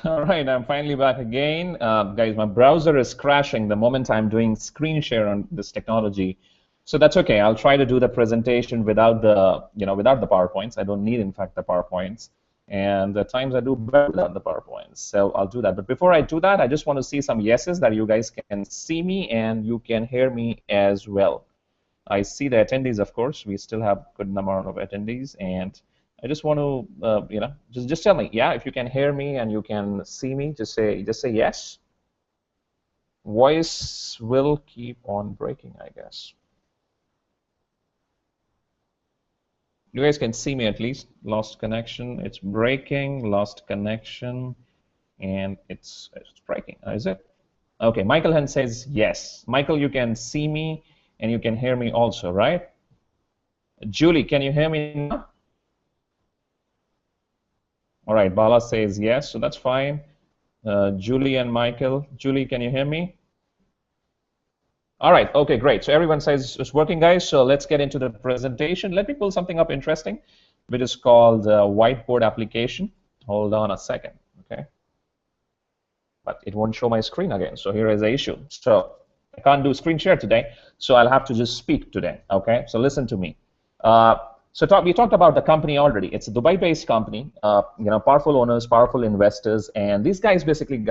All right, I'm finally back again. Guys, my browser is crashing the moment I'm doing screen share on this technology. So that's okay. I'll try to do the presentation without without the PowerPoints. I don't need, in fact, the PowerPoints. And at times I do better without the PowerPoints. So I'll do that. But before I do that, I just want to see some yeses that you guys can see me and you can hear me as well. I see the attendees, of course. We still have a good number of attendees, and I just want to, just tell me, yeah, if you can hear me and you can see me, just say yes. Voice will keep on breaking, I guess. You guys can see me at least. Lost connection. It's breaking. Lost connection, and it's breaking. Is it? Okay. Michael Hen says yes. Michael, you can see me and you can hear me also, right? Julie, can you hear me now? All right, Bala says yes, so that's fine. Julie and Michael. Julie, can you hear me? All right, okay, great. So everyone says it's working, guys. So let's get into the presentation. Let me pull something up interesting, which is called whiteboard application. Hold on a second, okay? But it won't show my screen again, so here is the issue. So I can't do screen share today, so I'll have to just speak today, okay? So listen to me. We talked about the company already. It's a Dubai-based company, powerful owners, powerful investors, and these guys basically,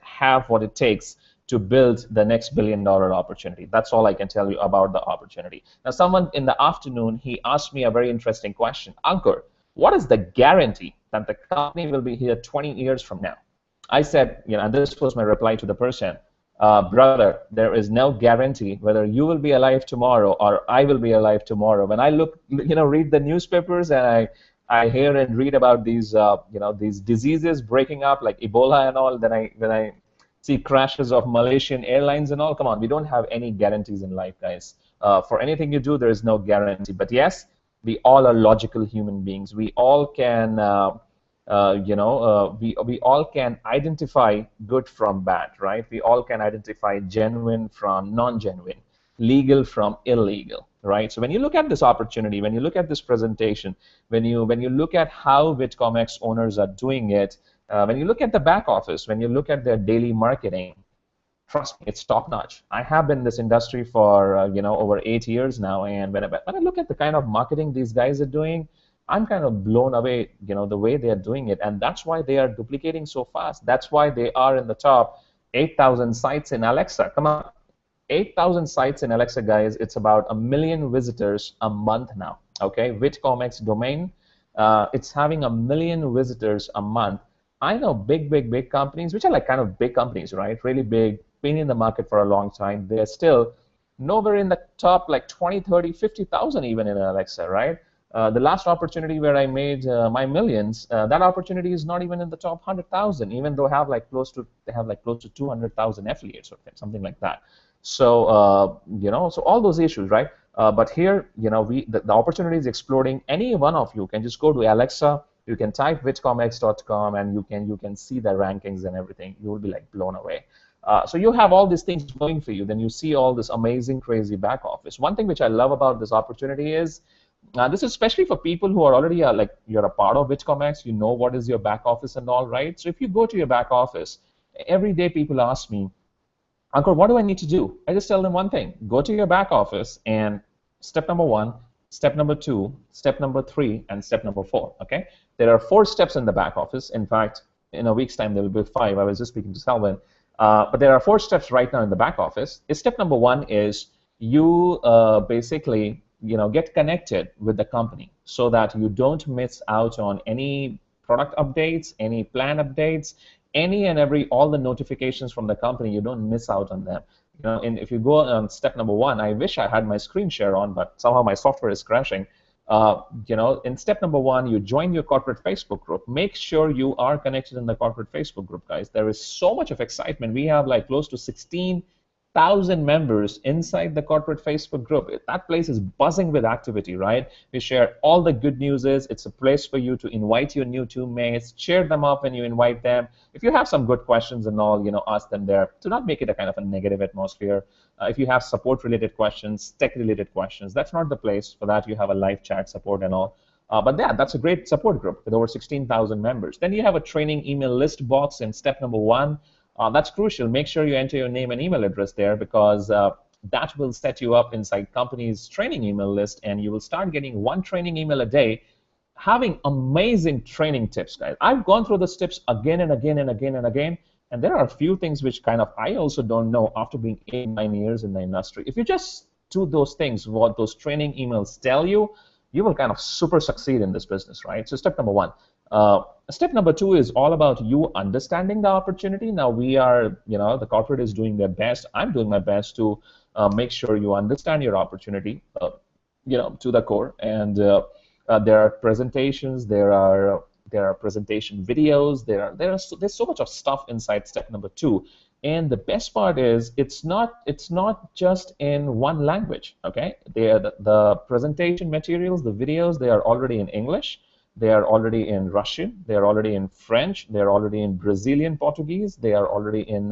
have what it takes to build the next billion-dollar opportunity. That's all I can tell you about the opportunity. Now, someone in the afternoon, he asked me a very interesting question. Ankur, what is the guarantee that the company will be here 20 years from now? I said, and this was my reply to the person, brother, there is no guarantee whether you will be alive tomorrow or I will be alive tomorrow. When I read the newspapers and I hear and read about these, these diseases breaking up like Ebola and all, then when I see crashes of Malaysian airlines and all, come on, we don't have any guarantees in life, guys. For anything you do, there is no guarantee. But yes, we all are logical human beings. We all can. We all can identify good from bad, right? We all can identify genuine from non-genuine, legal from illegal, right? So when you look at this opportunity, when you look at this presentation, when you look at how Bitcomex owners are doing it, when you look at the back office, when you look at their daily marketing, trust me, it's top notch. I have been in this industry for over 8 years now, and when I look at the kind of marketing these guys are doing, I'm kind of blown away, the way they are doing it, and that's why they are duplicating so fast. That's why they are in the top 8,000 sites in Alexa. Come on, 8,000 sites in Alexa, guys. It's about 1 million visitors a month now. Okay, Bitcomex domain, it's having 1 million visitors a month. I know big companies, which are like kind of big companies, right? Really big, been in the market for a long time. They're still nowhere in the top like 20, 30, 50,000 even in Alexa, right? The last opportunity where I made my millions, that opportunity is not even in the top 100,000, even though they have like close to 200,000 affiliates or something like that. So so all those issues, right? But here, the opportunity is exploding. Any one of you can just go to Alexa. You can type bitcomex.com and you can see the rankings and everything. You will be like blown away. So you have all these things going for you. Then you see all this amazing, crazy back office. One thing which I love about this opportunity is this is especially for people who are already like you're a part of Bitcomex. You know what is your back office and all, right? So if you go to your back office, every day people ask me, Uncle, what do I need to do? I just tell them one thing. Go to your back office and step number 1, step number 2, step number 3, and step number 4, okay? There are 4 steps in the back office. In fact, in a week's time, there will be 5. I was just speaking to Selwyn. But there are 4 steps right now in the back office. Step number 1 is you basically get connected with the company so that you don't miss out on any product updates, any plan updates, any and every, all the notifications from the company. You don't miss out on them. And if you go on step number 1, I wish I had my screen share on, but somehow my software is crashing. In step number 1, you join your corporate Facebook group. Make sure you are connected in the corporate Facebook group, guys. There is so much of excitement. We have like close to 16,000 members inside the corporate Facebook group. That place is buzzing with activity, right? We share all the good news. It's a place for you to invite your new teammates, cheer them up when you invite them. If you have some good questions and all, ask them there. Do not make it a kind of a negative atmosphere. If you have support-related questions, tech-related questions, that's not the place for that. You have a live chat support and all. But yeah, that's a great support group with over 16,000 members. Then you have a training email list box in step number 1. That's crucial. Make sure you enter your name and email address there, because that will set you up inside company's training email list, and you will start getting one training email a day, having amazing training tips, guys. I've gone through the tips again and again and again and again, and there are a few things which kind of I also don't know after being 8-9 years in the industry. If you just do those things, what those training emails tell you, you will kind of super succeed in this business, right? So step number 1. Step number 2 is all about you understanding the opportunity. Now we are, the corporate is doing their best. I'm doing my best to make sure you understand your opportunity, to the core. And there are presentations, there are presentation videos, there's so much of stuff inside step number 2. And the best part is it's not just in one language. Okay, the presentation materials, the videos, they are already in English, they are already in Russian, they are already in French, they are already in Brazilian Portuguese, they are already in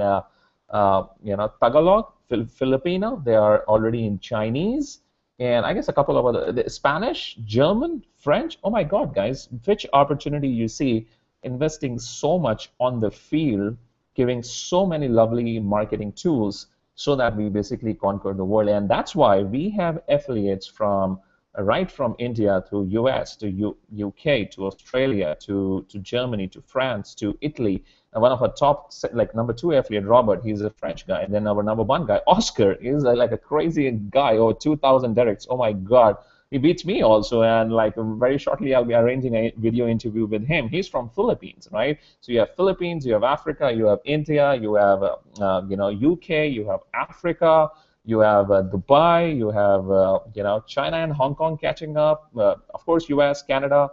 Tagalog, Filipino, they are already in Chinese, and I guess a couple of other, Spanish, German, French. Oh my God, guys, which opportunity you see investing so much on the field, giving so many lovely marketing tools so that we basically conquer the world. And that's why we have affiliates from right from India to US to UK to Australia to Germany to France to Italy. And one of our top, like number 2 affiliate, Robert, he's a French guy. And then our number 1 guy, Oscar, is like a crazy guy, over 2,000 directs. Oh my God. He beats me also, and like very shortly I'll be arranging a video interview with him. He's from Philippines, right? So you have Philippines, you have Africa, you have India, you have UK, you have Africa, you have Dubai, you have China and Hong Kong catching up. Of course, US, Canada.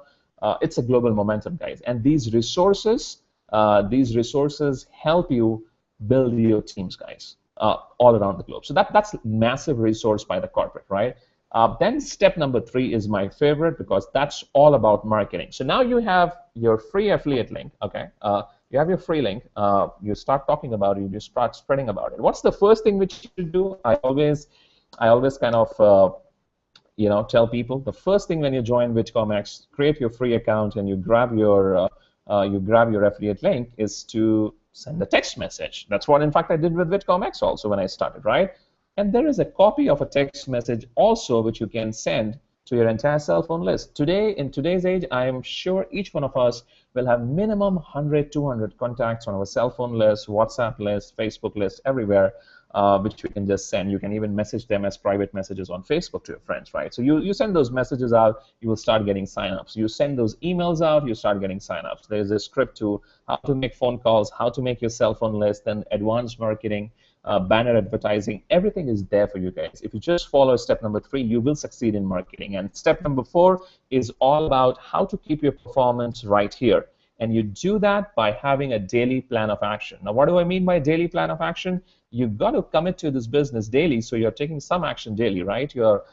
It's a global momentum, guys, and these resources help you build your teams, guys, all around the globe. So that's massive resource by the corporate, right? Then step number 3 is my favorite, because that's all about marketing. So now you have your free affiliate link, okay? You have your free link. You start talking about it. You start spreading about it. What's the first thing which you do? I always kind of tell people the first thing when you join VidComX, create your free account and you grab your affiliate link is to send a text message. That's what, in fact, I did with VidComX also when I started, right? And there is a copy of a text message also which you can send to your entire cell phone list. Today, in today's age, I am sure each one of us will have minimum 100, 200 contacts on our cell phone list, WhatsApp list, Facebook list, everywhere, which you can just send. You can even message them as private messages on Facebook to your friends, right? So you send those messages out, you will start getting signups. You send those emails out, you start getting signups. There's a script to how to make phone calls, how to make your cell phone list, and advanced marketing, banner advertising. Everything is there for you guys. If you just follow step number 3, you will succeed in marketing. And step number 4 is all about how to keep your performance right here. And you do that by having a daily plan of action. Now, what do I mean by daily plan of action? You've got to commit to this business daily, so you're taking some action daily, right? You're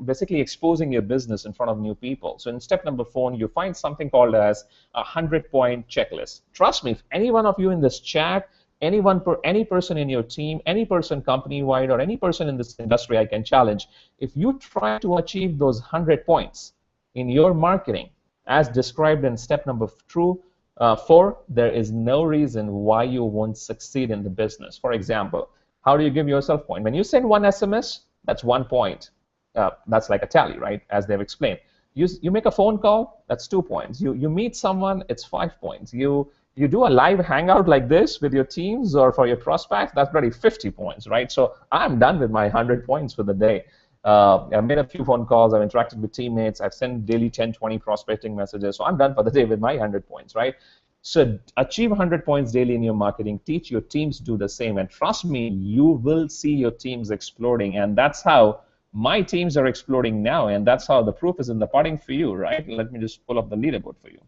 basically exposing your business in front of new people. So in step number 4, you find something called as a 100-point checklist. Trust me, if any one of you in this chat, any person in your team, any person company-wide, or any person in this industry, I can challenge, if you try to achieve those 100 points in your marketing, as described in step number 4, there is no reason why you won't succeed in the business. For example, how do you give yourself point? When you send one SMS, that's 1 point. That's like a tally, right? As they've explained. You make a phone call, that's 2 points. You meet someone, it's 5 points. You do a live hangout like this with your teams or for your prospects, that's already 50 points, right? So I'm done with my 100 points for the day. I've made a few phone calls, I've interacted with teammates, I've sent daily 10, 20 prospecting messages, so I'm done for the day with my 100 points, right? So achieve 100 points daily in your marketing, teach your teams to do the same, and trust me, you will see your teams exploding, and that's how my teams are exploding now, and that's how the proof is in the pudding for you, right? Let me just pull up the leaderboard for you.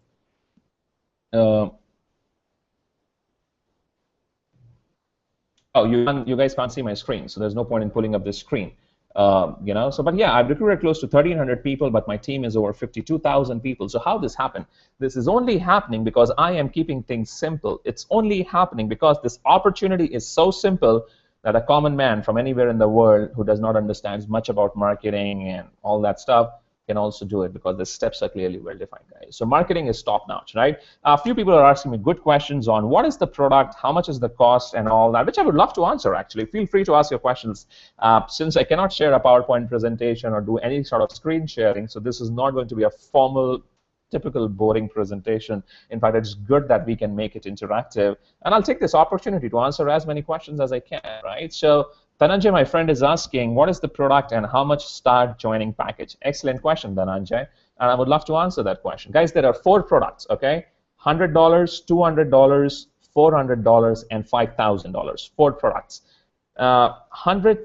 Oh, you guys can't see my screen, so there's no point in pulling up this screen. So, but yeah, I've recruited close to 1,300 people, but my team is over 52,000 people. So how this happened? This is only happening because I am keeping things simple. It's only happening because this opportunity is so simple that a common man from anywhere in the world who does not understand much about marketing and all that stuff can also do it because the steps are clearly well defined, guys. So marketing is top notch, right? A few people are asking me good questions on what is the product, how much is the cost, and all that, which I would love to answer. Actually, feel free to ask your questions. Since I cannot share a PowerPoint presentation or do any sort of screen sharing, so this is not going to be a formal, typical boring presentation. In fact, it's good that we can make it interactive, and I'll take this opportunity to answer as many questions as I can, right? So Dhananjay, my friend, is asking, what is the product and how much start joining package? Excellent question, Dhananjay, and I would love to answer that question. Guys, there are 4 products, okay? $100, $200, $400, and $5,000. 4 products. $100,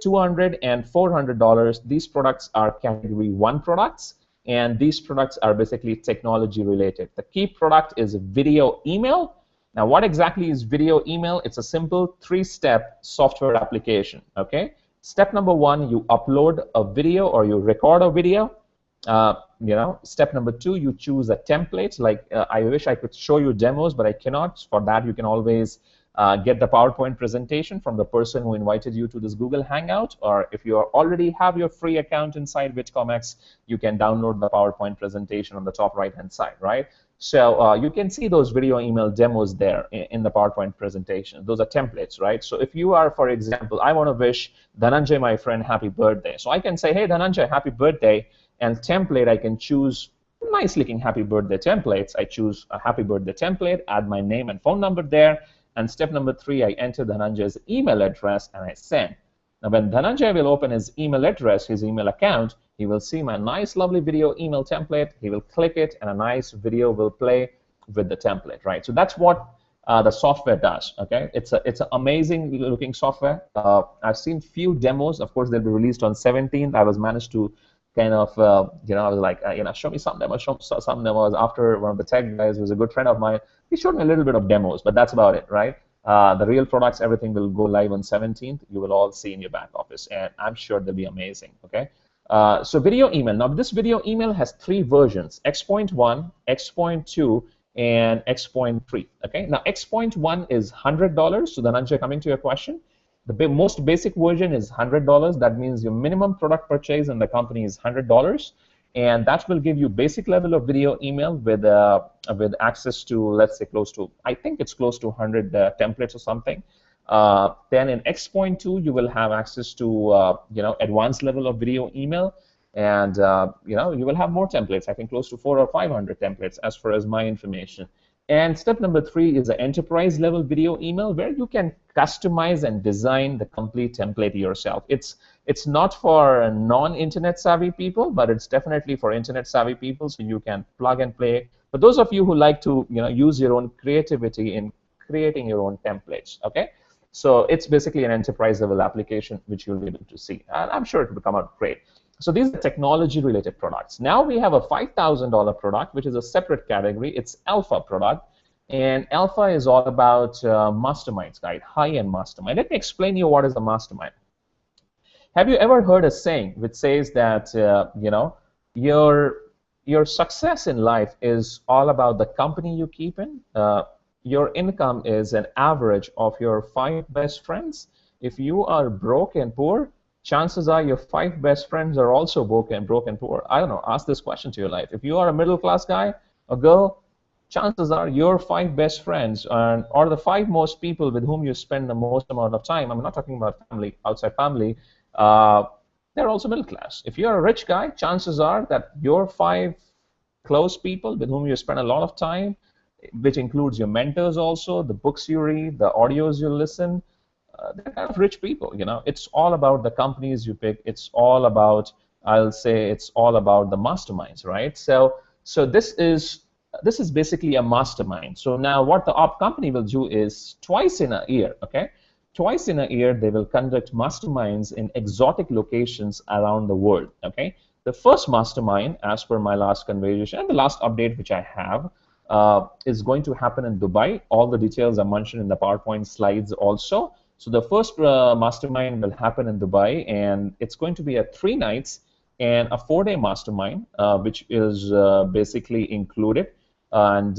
$200, and $400, these products are category 1 products, and these products are basically technology related. The key product is video email. Now, what exactly is video email? It's a simple 3-step software application, okay? Step number 1, you upload a video or you record a video. Step number 2, you choose a template. Like, I wish I could show you demos, but I cannot. For that, you can always get the PowerPoint presentation from the person who invited you to this Google Hangout, or if you already have your free account inside VidComX, you can download the PowerPoint presentation on the top right-hand side, right? So you can see those video email demos there in the PowerPoint presentation. Those are templates, right? So if you are, for example, I want to wish Dhananjay, my friend, happy birthday. So I can say, hey, Dhananjay, happy birthday, and template, I can choose nice looking happy birthday templates. I choose a happy birthday template, add my name and phone number there, and step number 3, I enter Dhananjay's email address and I send. Now, when Dhananjay will open his email address, his email account, he will see my nice, lovely video email template. He will click it, and a nice video will play with the template, right? So that's what the software does, okay? It's an amazing looking software. I've seen few demos. Of course, they'll be released on 17th. I was managed to kind of, I was like, show me some demos, show some demos. After one of the tech guys, who's a good friend of mine, he showed me a little bit of demos, but that's about it, right? The real products, everything will go live on 17th. You will all see in your back office, and I'm sure they'll be amazing, okay? So video email. Now, this video email has 3 versions, X.1, X.2, and X.3, okay? Now, X.1 is $100. So, Dhananjay, coming to your question, the most basic version is $100. That means your minimum product purchase in the company is $100. And that will give you basic level of video email with access to, let's say, I think it's close to 100 templates or something. Then in X.2, you will have access to, advanced level of video email. And, you will have more templates, I think close to 400 or 500 templates as far as my information. And step number 3 is the enterprise level video email, where you can customize and design the complete template yourself. It's not for non-internet savvy people, but it's definitely for internet savvy people, so you can plug and play. But those of you who like to use your own creativity in creating your own templates, okay? So it's basically an enterprise level application which you'll be able to see. And I'm sure it will come out great. So these are technology-related products. Now we have a $5,000 product, which is a separate category. It's Alpha product, and Alpha is all about masterminds, guys, high-end mastermind. Let me explain to you what is a mastermind. Have you ever heard a saying which says that your success in life is all about the company you keep in? Your income is an average of your 5 best friends. If you are broke and poor, chances are your 5 best friends are also broke and poor. I don't know, ask this question to your life. If you are a middle class guy or girl, chances are your 5 best friends or the 5 most people with whom you spend the most amount of time, I'm not talking about family, outside family, they're also middle class. If you're a rich guy, chances are that your 5 close people with whom you spend a lot of time, which includes your mentors also, the books you read, the audios you listen, they're kind of rich people, It's all about the companies you pick. It's all about, I'll say, it's all about the masterminds, right? So this is basically a mastermind. So now what the company will do is twice in a year, okay? Twice in a year, they will conduct masterminds in exotic locations around the world, okay? The first mastermind, as per my last conversation and the last update which I have, is going to happen in Dubai. All the details are mentioned in the PowerPoint slides also. So the first mastermind will happen in Dubai, and it's going to be a 3 nights and a 4-day mastermind, which is basically included. And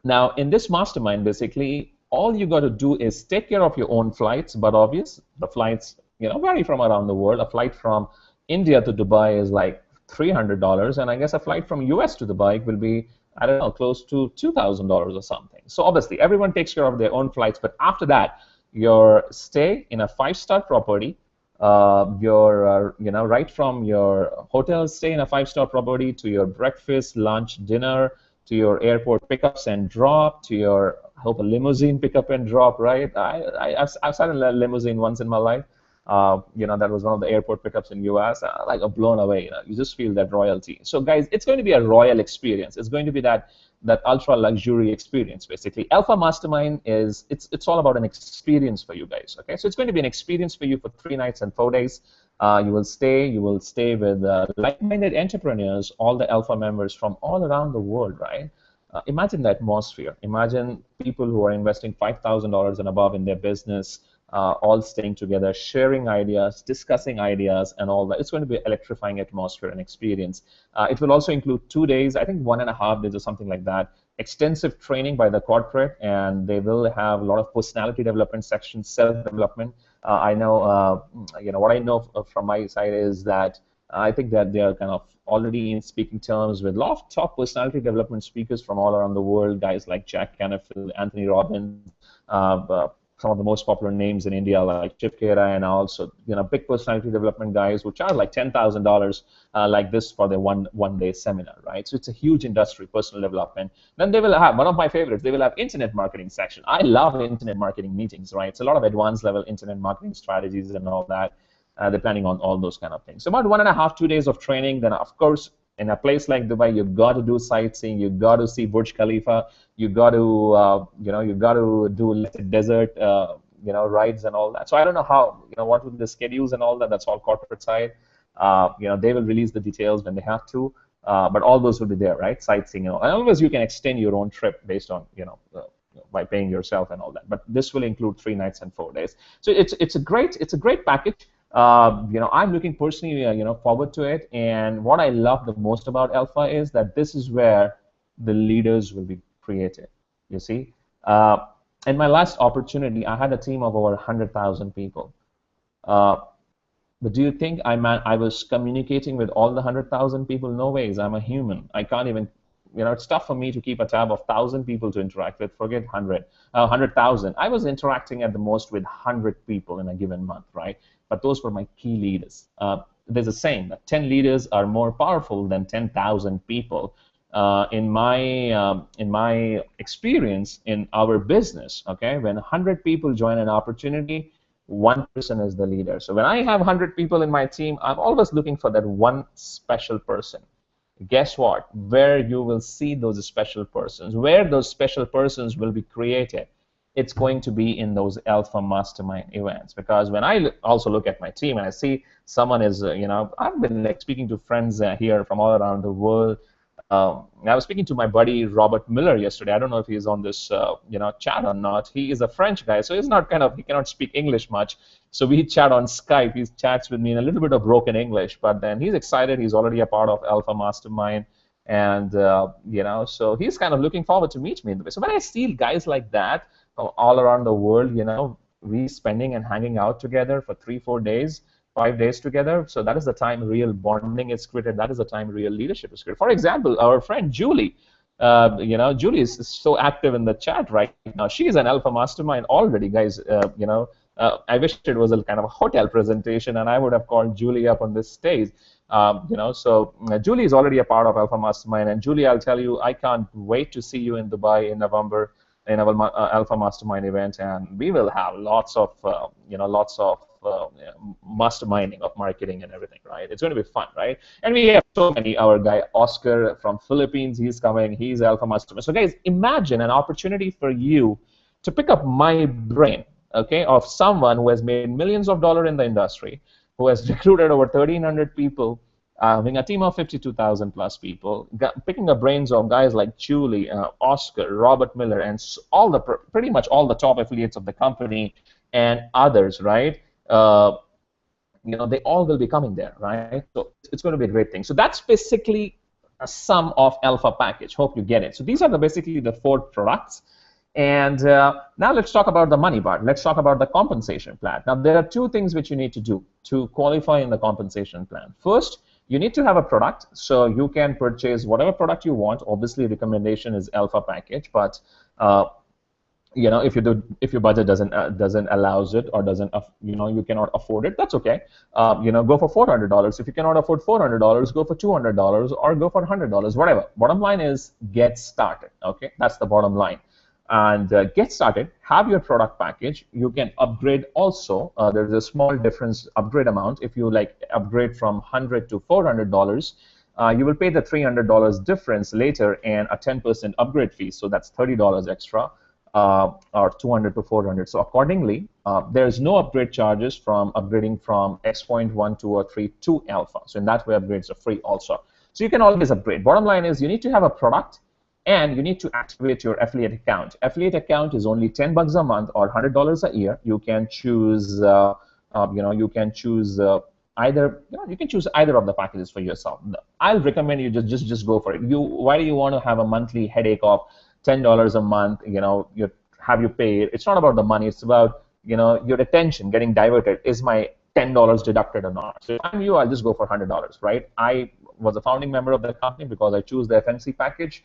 now in this mastermind, basically, all you got to do is take care of your own flights, but obvious, the flights vary from around the world. A flight from India to Dubai is like $300, and I guess a flight from US to the bike will be, I don't know, close to $2,000 or something. So obviously, everyone takes care of their own flights, but after that, your stay in a five-star property, right from your hotel stay in a five-star property to your breakfast, lunch, dinner, to your airport pickups and drop, to your, I hope, a limousine pickup and drop, right? I've sat in a limousine once in my life. That was one of the airport pickups in US. Like blown away. You just feel that royalty. So guys, it's going to be a royal experience. It's going to be that ultra luxury experience. Basically, Alpha Mastermind it's all about an experience for you guys. Okay, so it's going to be an experience for you for 3 nights and 4 days. You will stay with like-minded entrepreneurs, all the Alpha members from all around the world, right? Imagine the atmosphere. Imagine people who are investing $5,000 and above in their business, all staying together, sharing ideas, discussing ideas, and all that. It's going to be an electrifying atmosphere and experience. It will also include 2 days, I think 1.5 days or something like that, extensive training by the corporate, and they will have a lot of personality development sections, self-development. I know, what I know from my side is that I think that they are kind of already in speaking terms with a lot of top personality development speakers from all around the world, guys like Jack Canfield, Anthony Robbins, some of the most popular names in India like Chip Kera, and also big personality development guys who charge like $10,000 like this for their one-day seminar, right? So it's a huge industry, personal development. Then they will have one of my favorites. They will have internet marketing section. I love internet marketing meetings, right? It's a lot of advanced level internet marketing strategies and all that. They're planning on all those kind of things. So about 1.5, 2 days of training. Then of course, in a place like Dubai, you've got to do sightseeing. You've got to see Burj Khalifa. You've got to, you've got to do desert, rides and all that. So I don't know how, what will the schedules and all that. That's all corporate side. They will release the details when they have to. But all those will be there, right? Sightseeing and all. And otherwise, you can extend your own trip based on, by paying yourself and all that. But this will include 3 nights and 4 days. So it's a great package. I'm looking personally, forward to it. And what I love the most about Alpha is that this is where the leaders will be created. You see, in my last opportunity, I had a team of over 100,000 people. But do you think I was communicating with all the 100,000 people? No ways. I'm a human. I can't even. It's tough for me to keep a tab of 1,000 people to interact with. Forget 100,000. I was interacting at the most with 100 people in a given month, right? But those were my key leaders. There's a saying that 10 leaders are more powerful than 10,000 people. In my experience in our business, okay, when 100 people join an opportunity, one person is the leader. So when I have 100 people in my team, I'm always looking for that one special person. Guess what? Where you will see those special persons, where those special persons will be created, it's going to be in those Alpha Mastermind events. Because when I also look at my team and I see someone is, I've been speaking to friends here from all around the world. I was speaking to my buddy Robert Miller yesterday. I don't know if he's on this, chat or not. He is a French guy, so he's not he cannot speak English much. So we chat on Skype. He chats with me in a little bit of broken English, but then he's excited. He's already a part of Alpha Mastermind, and so he's kind of looking forward to meet me. So when I see guys like that from all around the world, we spending and hanging out together for 3-4 days. 5 days together, so that is the time real bonding is created. That is the time real leadership is created. For example, our friend Julie, Julie is so active in the chat right now. She is an Alpha Mastermind already, guys. I wish it was a kind of a hotel presentation, and I would have called Julie up on this stage. So Julie is already a part of Alpha Mastermind, and Julie, I'll tell you, I can't wait to see you in Dubai in November in our Alpha Mastermind event, and we will have lots of masterminding of marketing and everything, right? It's going to be fun, right? And we have so many. Our guy Oscar from Philippines, he's coming. He's Alpha Mastermind. So guys, imagine an opportunity for you to pick up my brain, okay, of someone who has made millions of dollars in the industry, who has recruited over 1,300 people, having a team of 52,000 plus people, picking up brains of guys like Julie, Oscar, Robert Miller, and pretty much all the top affiliates of the company and others, right? They all will be coming there, right? So it's going to be a great thing. So that's basically a sum of Alpha package. Hope you get it. So these are basically the 4 products. And now let's talk about the money part. Let's talk about the compensation plan. Now there are 2 things which you need to do to qualify in the compensation plan. First, You need to have a product, so you can purchase whatever product you want. Obviously, recommendation is alpha package, but if your budget doesn't allows it, or doesn't you cannot afford it, that's okay. Go for $400. If you cannot afford $400, go for $200 or go for $100, whatever. Bottom line is get started. Okay, that's the bottom line. And get started, have your product package. You can upgrade also. There's a small difference upgrade amount. If you like upgrade from $100 to $400, you will pay the $300 difference later and a 10% upgrade fee. So that's $30 extra, or 200 to 400. So accordingly, there's no upgrade charges from upgrading from X.1, 2, or 3 to alpha. So in that way, upgrades are free also. So you can always upgrade. Bottom line is you need to have a product, and you need to activate your affiliate account. Affiliate account is only $10 a month or $100 a year. You can choose, you can choose either. You can choose either of the packages for yourself. I'll recommend you just go for it. Why do you want to have a monthly headache of $10 a month? You have you pay. It's not about the money. It's about your attention getting diverted. Is my $10 deducted or not? So if I'm you, I'll just go for $100. Right? I was a founding member of the company because I choose the FMC package.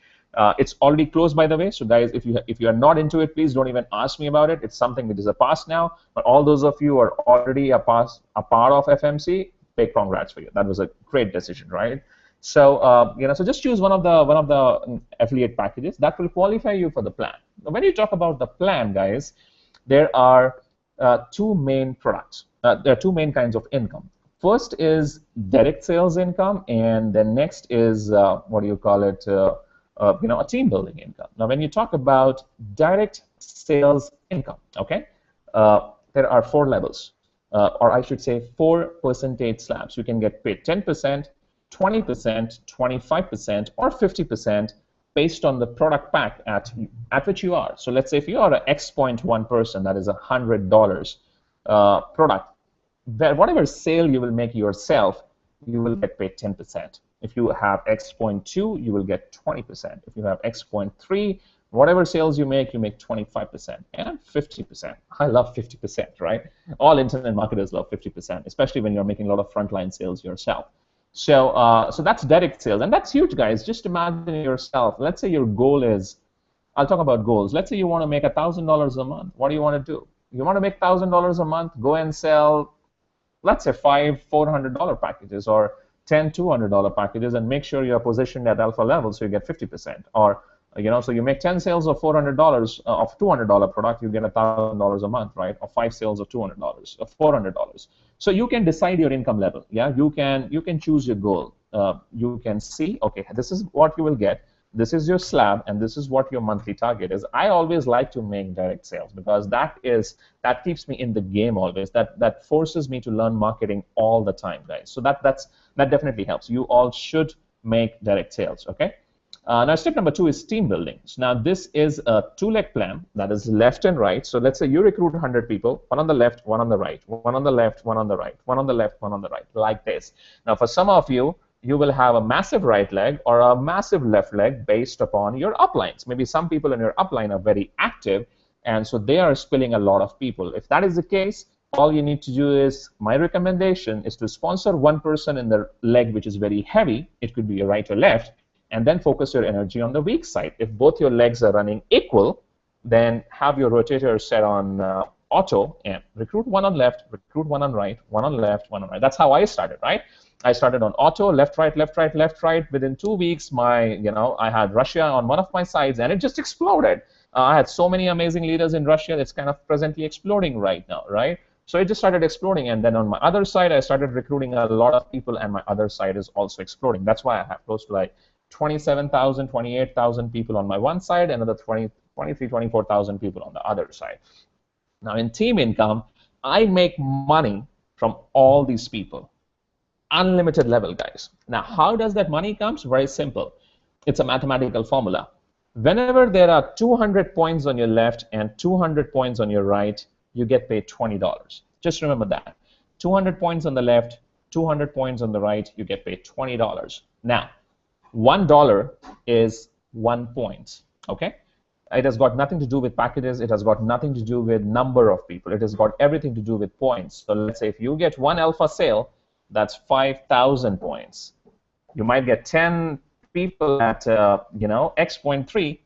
It's already closed, by the way. So guys, if you are not into it, please don't even ask me about it. It's something which is a past now. But all those of you who are already a part of FMC, big congrats for you. That was a great decision, right? So so just choose one of the affiliate packages that will qualify you for the plan. Now, when you talk about the plan, guys, there are two main products. There are two main kinds of income. First is direct sales income, and then next is what do you call it? A team building income. Now, when you talk about direct sales income, okay, there are 4 levels, or I should say 4 percentage slabs. You can get paid 10%, 20%, 25%, or 50% based on the product pack at which you are. So let's say if you are an X.1 person, that is $100 product, whatever sale you will make yourself, you will get paid 10%. If you have X.2, you will get 20%. If you have X.3, whatever sales you make 25% and 50%. I love 50%, right? All internet marketers love 50%, especially when you're making a lot of frontline sales yourself. So, so that's direct sales, and that's huge, guys. Just imagine yourself. Let's say your goal is, I'll talk about goals. Let's say you want to make $1,000 a month. What do you want to do? You want to make $1,000 a month. Go and sell, let's say 5 $400 packages or 10 $200 packages, and make sure you're positioned at alpha level so you get 50%. Or so you make 10 sales of $400 of $200 product, you get $1,000 a month, right? Or 5 sales of $200 or $400. So you can decide your income level. Yeah, you can choose your goal. You can see, okay, this is what you will get. This is your slab, and this is what your monthly target is. I always like to make direct sales because that keeps me in the game always. That forces me to learn marketing all the time, guys. So that definitely helps. You all should make direct sales, okay? Now, step number 2 is team building. So now this is a 2-leg plan that is left and right. So let's say you recruit 100 people, one on the left, one on the right, one on the left, one on the right, one on the left, one on the right, like this. Now, for some of you, you will have a massive right leg or a massive left leg based upon your uplines. Maybe some people in your upline are very active, and so they are spilling a lot of people. If that is the case, all you need to do is, my recommendation is to sponsor one person in the leg which is very heavy. It could be your right or left, and then focus your energy on the weak side. If both your legs are running equal, then have your rotator set on auto and recruit one on left, recruit one on right, one on left, one on right. That's how I started, right? I started on auto, left, right, left, right, left, right. Within 2 weeks, I had Russia on one of my sides, and it just exploded. I had so many amazing leaders in Russia. It's kind of presently exploding right now, right? So it just started exploding, and then on my other side, I started recruiting a lot of people, and my other side is also exploding. That's why I have close to like 27,000, 28,000 people on my one side, and another 23, 24,000 people on the other side. Now, in team income, I make money from all these people. Unlimited level, guys. Now, how does that money comes? Very simple. It's a mathematical formula. Whenever there are 200 points on your left and 200 points on your right, you get paid $20. Just remember that. 200 points on the left, 200 points on the right, you get paid $20. Now, $1 is 1 point, okay? It has got nothing to do with packages. It has got nothing to do with number of people. It has got everything to do with points. So let's say if you get one alpha sale, That's 5,000 points. You might get 10 people at X.3.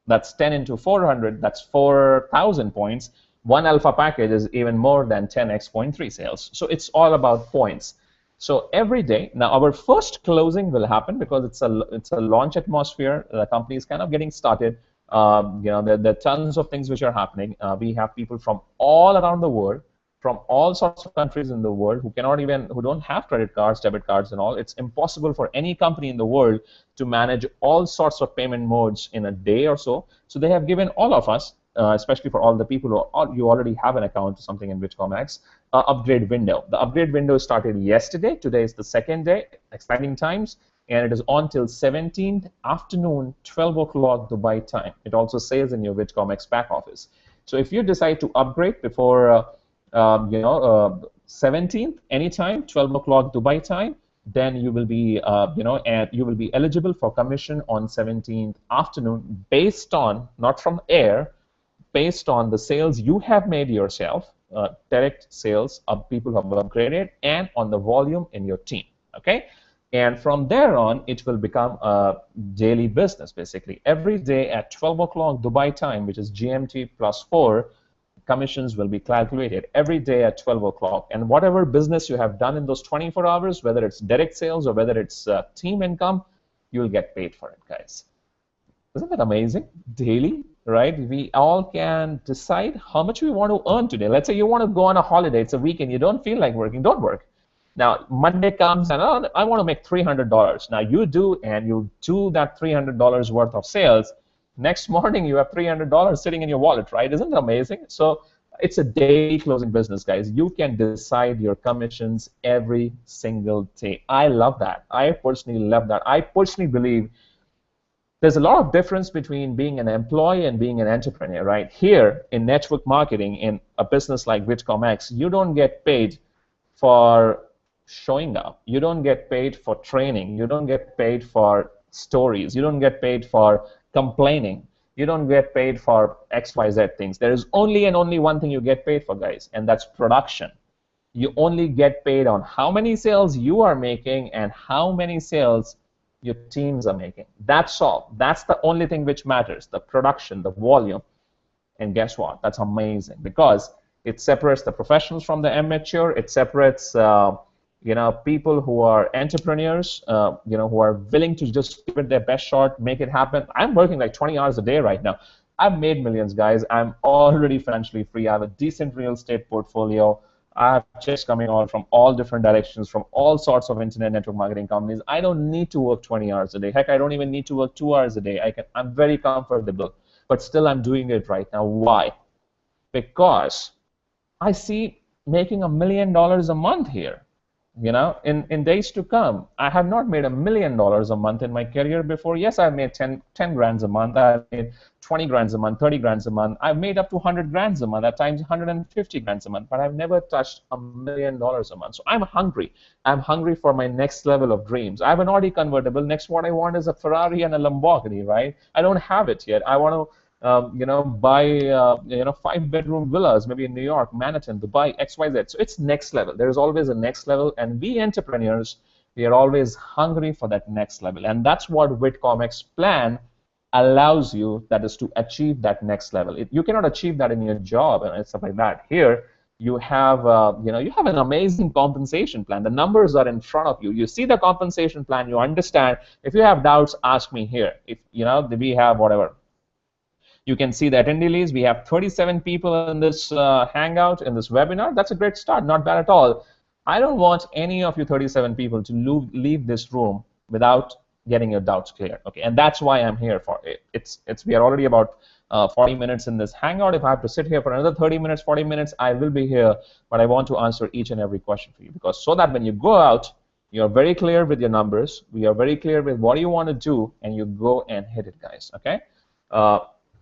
That's 10 into 400. That's 4,000 points. One alpha package is even more than 10 X.3 sales. So it's all about points. So every day, now our first closing will happen because it's a launch atmosphere. The company is kind of getting started. There are tons of things which are happening. We have people from all around the world, from all sorts of countries in the world who don't have credit cards, debit cards, and all. It's impossible for any company in the world to manage all sorts of payment modes in a day or so. So they have given all of us, especially for all the people who you already have an account or something in Witcomex, upgrade window. The upgrade window started yesterday. Today is the second day. Exciting times. And it is on till 17th afternoon, 12 o'clock Dubai time. It also says in your Witcomex back office. So if you decide to upgrade before 17th, anytime, 12 o'clock Dubai time, then you will be, and you will be eligible for commission on 17th afternoon based on, not from air, based on the sales you have made yourself, direct sales of people who have upgraded, and on the volume in your team, okay? And from there on, it will become a daily business, basically. Every day at 12 o'clock Dubai time, which is GMT +4, commissions will be calculated every day at 12 o'clock. And whatever business you have done in those 24 hours, whether it's direct sales or whether it's team income, you'll get paid for it, guys. Isn't that amazing? Daily, right? We all can decide how much we want to earn today. Let's say you want to go on a holiday. It's a weekend. You don't feel like working. Don't work. Now, Monday comes and I want to make $300. Now, you do, and you do that $300 worth of sales. Next morning, you have $300 sitting in your wallet, right? Isn't that amazing? So it's a daily closing business, guys. You can decide your commissions every single day. I love that. I personally love that. I personally believe there's a lot of difference between being an employee and being an entrepreneur, right? Here in network marketing, in a business like Witcomex, you don't get paid for showing up. You don't get paid for training. You don't get paid for stories. You don't get paid for complaining. You don't get paid for XYZ things. There is only and only one thing you get paid for, guys, and that's production. You only get paid on how many sales you are making and how many sales your teams are making. That's all. That's the only thing which matters, the production, the volume. And guess what? That's amazing because it separates the professionals from the amateur. It separates people who are entrepreneurs, who are willing to just give it their best shot, make it happen. I'm working like 20 hours a day right now. I've made millions, guys. I'm already financially free. I have a decent real estate portfolio. I have checks coming on from all different directions, from all sorts of internet network marketing companies. I don't need to work 20 hours a day. Heck, I don't even need to work 2 hours a day. I'm very comfortable, but still I'm doing it right now. Why? Because I see making $1 million a month here. In days to come, I have not made $1 million a month in my career before. Yes, I've made 10 grand a month. I've made 20 grand a month, 30 grand a month. I've made up to 100 grand a month, at times 150 grand a month, but I've never touched $1 million a month. So I'm hungry. I'm hungry for my next level of dreams. I have an Audi convertible. Next, what I want is a Ferrari and a Lamborghini, right? I don't have it yet. I want to buy 5-bedroom villas, maybe in New York, Manhattan, Dubai, XYZ. So it's next level. There's always a next level, and we entrepreneurs, we are always hungry for that next level, and that's what Witcomex plan allows you. That is to achieve that next level. You cannot achieve that in your job and stuff like that. Here, you have you have an amazing compensation plan. The numbers are in front of you. You see the compensation plan. You understand. If you have doubts, ask me here. If we have whatever. You can see the attendee list. We have 37 people in this hangout, in this webinar. That's a great start, not bad at all. I don't want any of you 37 people to leave this room without getting your doubts clear. Okay, and that's why I'm here for it. We are already about 40 minutes in this hangout. If I have to sit here for another 30 minutes, 40 minutes, I will be here, but I want to answer each and every question for you, because so that when you go out, you're very clear with your numbers, we are very clear with what you want to do, and you go and hit it, guys, okay?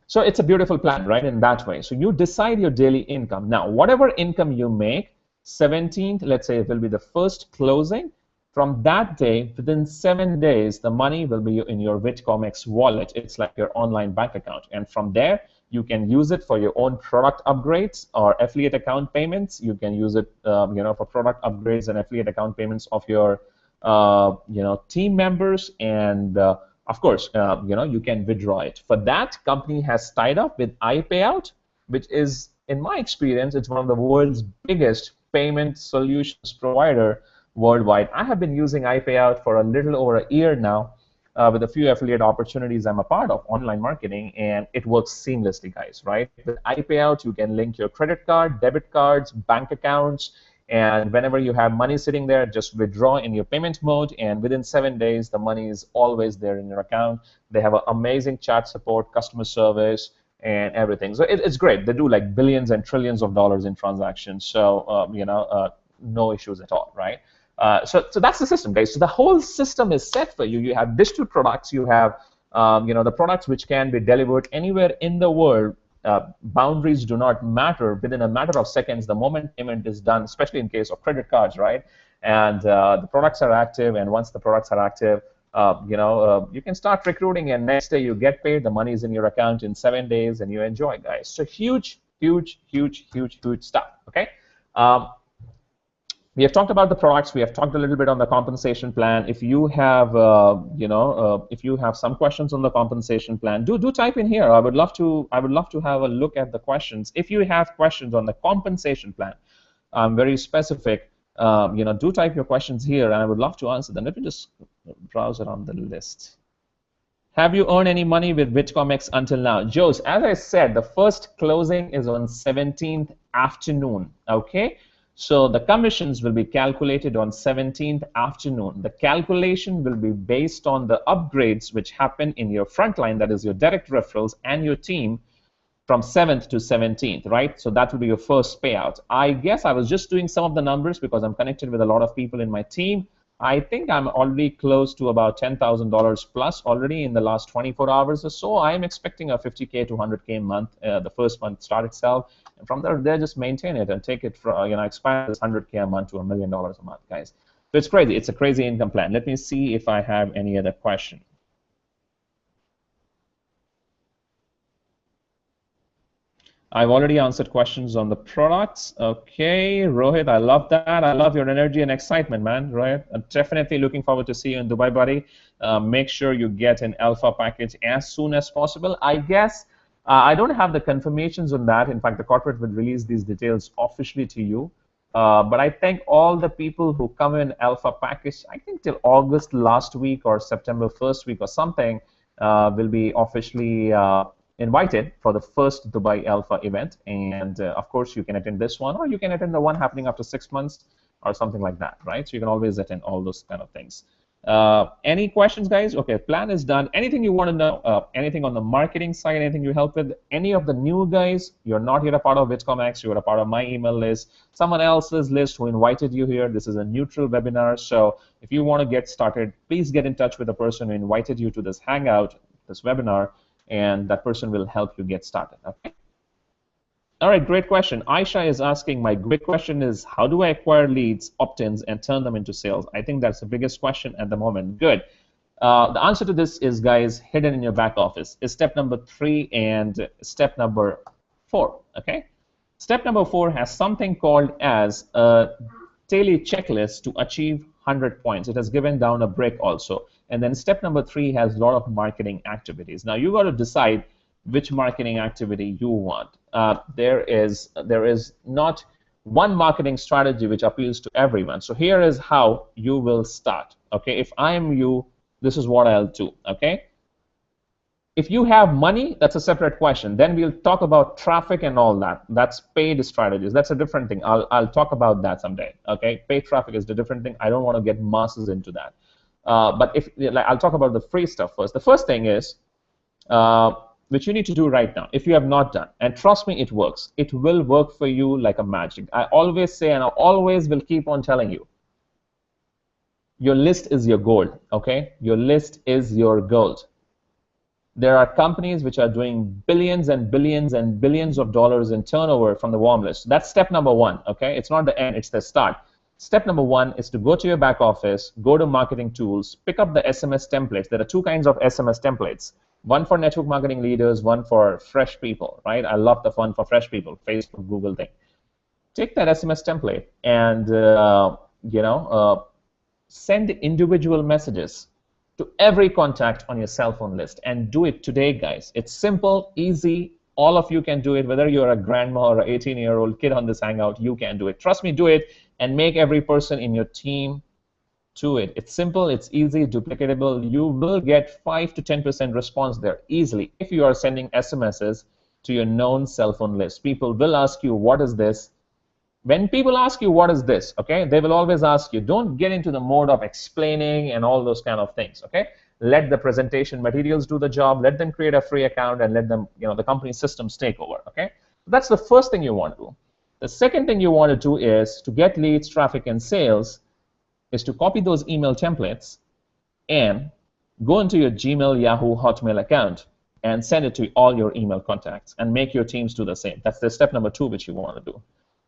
So it's a beautiful plan, right, in that way. So you decide your daily income. Now, whatever income you make, 17th, let's say it will be the first closing. From that day, within 7 days, the money will be in your Witcomex wallet. It's like your online bank account. And from there, You can use it for your own product upgrades or affiliate account payments. You can use it, for product upgrades and affiliate account payments of your, team members, and of course, you can withdraw it. For that, company has tied up with iPayout, which is, in my experience, it's one of the world's biggest payment solutions provider worldwide. I have been using iPayout for a little over a year now, with a few affiliate opportunities I'm a part of, online marketing, and it works seamlessly, guys, right? With iPayout, you can link your credit card, debit cards, bank accounts, and whenever you have money sitting there, just withdraw in your payment mode, and within 7 days, the money is always there in your account. They have an amazing chat support, customer service, and everything. So it's great. They do like billions and trillions of dollars in transactions, so no issues at all, right? So that's the system, guys. So the whole system is set for you. You have digital products. You have the products which can be delivered anywhere in the world. Boundaries do not matter. Within a matter of seconds, the moment payment is done, especially in case of credit cards, right? And the products are active. And once the products are active, you can start recruiting. And next day you get paid. The money is in your account in 7 days, and you enjoy, guys. So huge, huge, huge, huge, huge stuff. Okay. We have talked about the products. We have talked a little bit on the compensation plan. If you have, if you have some questions on the compensation plan, do type in here. I would love to have a look at the questions. If you have questions on the compensation plan, I'm very specific. Do type your questions here, and I would love to answer them. Let me just browse around the list. Have you earned any money with BitComeX until now? Jose, as I said, the first closing is on 17th afternoon. Okay. So the commissions will be calculated on 17th afternoon. The calculation will be based on the upgrades which happen in your frontline, that is your direct referrals and your team, from 7th to 17th, right? So that will be your first payout. I guess I was just doing some of the numbers because I'm connected with a lot of people in my team. I think I'm already close to about $10,000 plus already in the last 24 hours or so. I'm expecting a 50K to 100K month, the first month start itself. And from there, just maintain it and take it from, expand this 100K a month to $1 million a month, guys. So it's crazy. It's a crazy income plan. Let me see if I have any other question. I've already answered questions on the products. Okay, Rohit, I love that. I love your energy and excitement, man. Rohit, I'm definitely looking forward to see you in Dubai, buddy. Make sure you get an alpha package as soon as possible. I guess I don't have the confirmations on that. In fact, the corporate will release these details officially to you. But I think all the people who come in alpha package, I think till August last week or September first week or something, will be officially invited for the first Dubai Alpha event. And of course, you can attend this one, or you can attend the one happening after 6 months or something like that, right? So you can always attend all those kind of things. Any questions, guys? Okay, plan is done. Anything you want to know, anything on the marketing side, anything you help with, any of the new guys, you're not yet a part of BitComeX, you're a part of my email list, someone else's list who invited you here. This is a neutral webinar, so if you want to get started, please get in touch with the person who invited you to this hangout, this webinar, and that person will help you get started. Okay. All right, great question. Aisha is asking, my great question is, how do I acquire leads, opt-ins, and turn them into sales? I think that's the biggest question at the moment. Good. The answer to this is, guys, hidden in your back office. Is step number 3 and step number 4. Okay. Step number 4 has something called as a daily checklist to achieve 100 points. It has given down a brick also. And then step number 3 has a lot of marketing activities. Now you got to decide which marketing activity you want. There is not one marketing strategy which appeals to everyone. So here is how you will start. Okay, if I am you, this is what I'll do. Okay, if you have money, that's a separate question. Then we'll talk about traffic and all that. That's paid strategies. That's a different thing. I'll talk about that someday. Okay, paid traffic is the different thing. I don't want to get masses into that. But if I'll talk about the free stuff first. The first thing is, which you need to do right now, if you have not done, and trust me, it works. It will work for you like a magic. I always say, and I always will keep on telling you, your list is your gold. Okay, your list is your gold. There are companies which are doing billions and billions and billions of dollars in turnover from the warm list. That's step number 1. Okay, it's not the end; it's the start. Step number 1 is to go to your back office, go to marketing tools, pick up the SMS templates. There are 2 kinds of SMS templates. One for network marketing leaders, one for fresh people, right? I love the fun for fresh people, Facebook, Google thing. Take that SMS template and send individual messages to every contact on your cell phone list, and do it today, guys. It's simple, easy. All of you can do it. Whether you're a grandma or an 18-year-old kid on this Hangout, you can do it. Trust me, do it, and make every person in your team do it. It's simple, it's easy, duplicatable. You will get 5 to 10% response there easily if you are sending SMSs to your known cell phone list. People will ask you, what is this? When people ask you, what is this, okay, they will always ask you. Don't get into the mode of explaining and all those kind of things, okay? Let the presentation materials do the job. Let them create a free account and let them, the company systems take over, okay? That's the first thing you want to do. The second thing you want to do is to get leads, traffic, and sales is to copy those email templates and go into your Gmail, Yahoo, Hotmail account and send it to all your email contacts and make your teams do the same. That's the step number 2 which you want to do.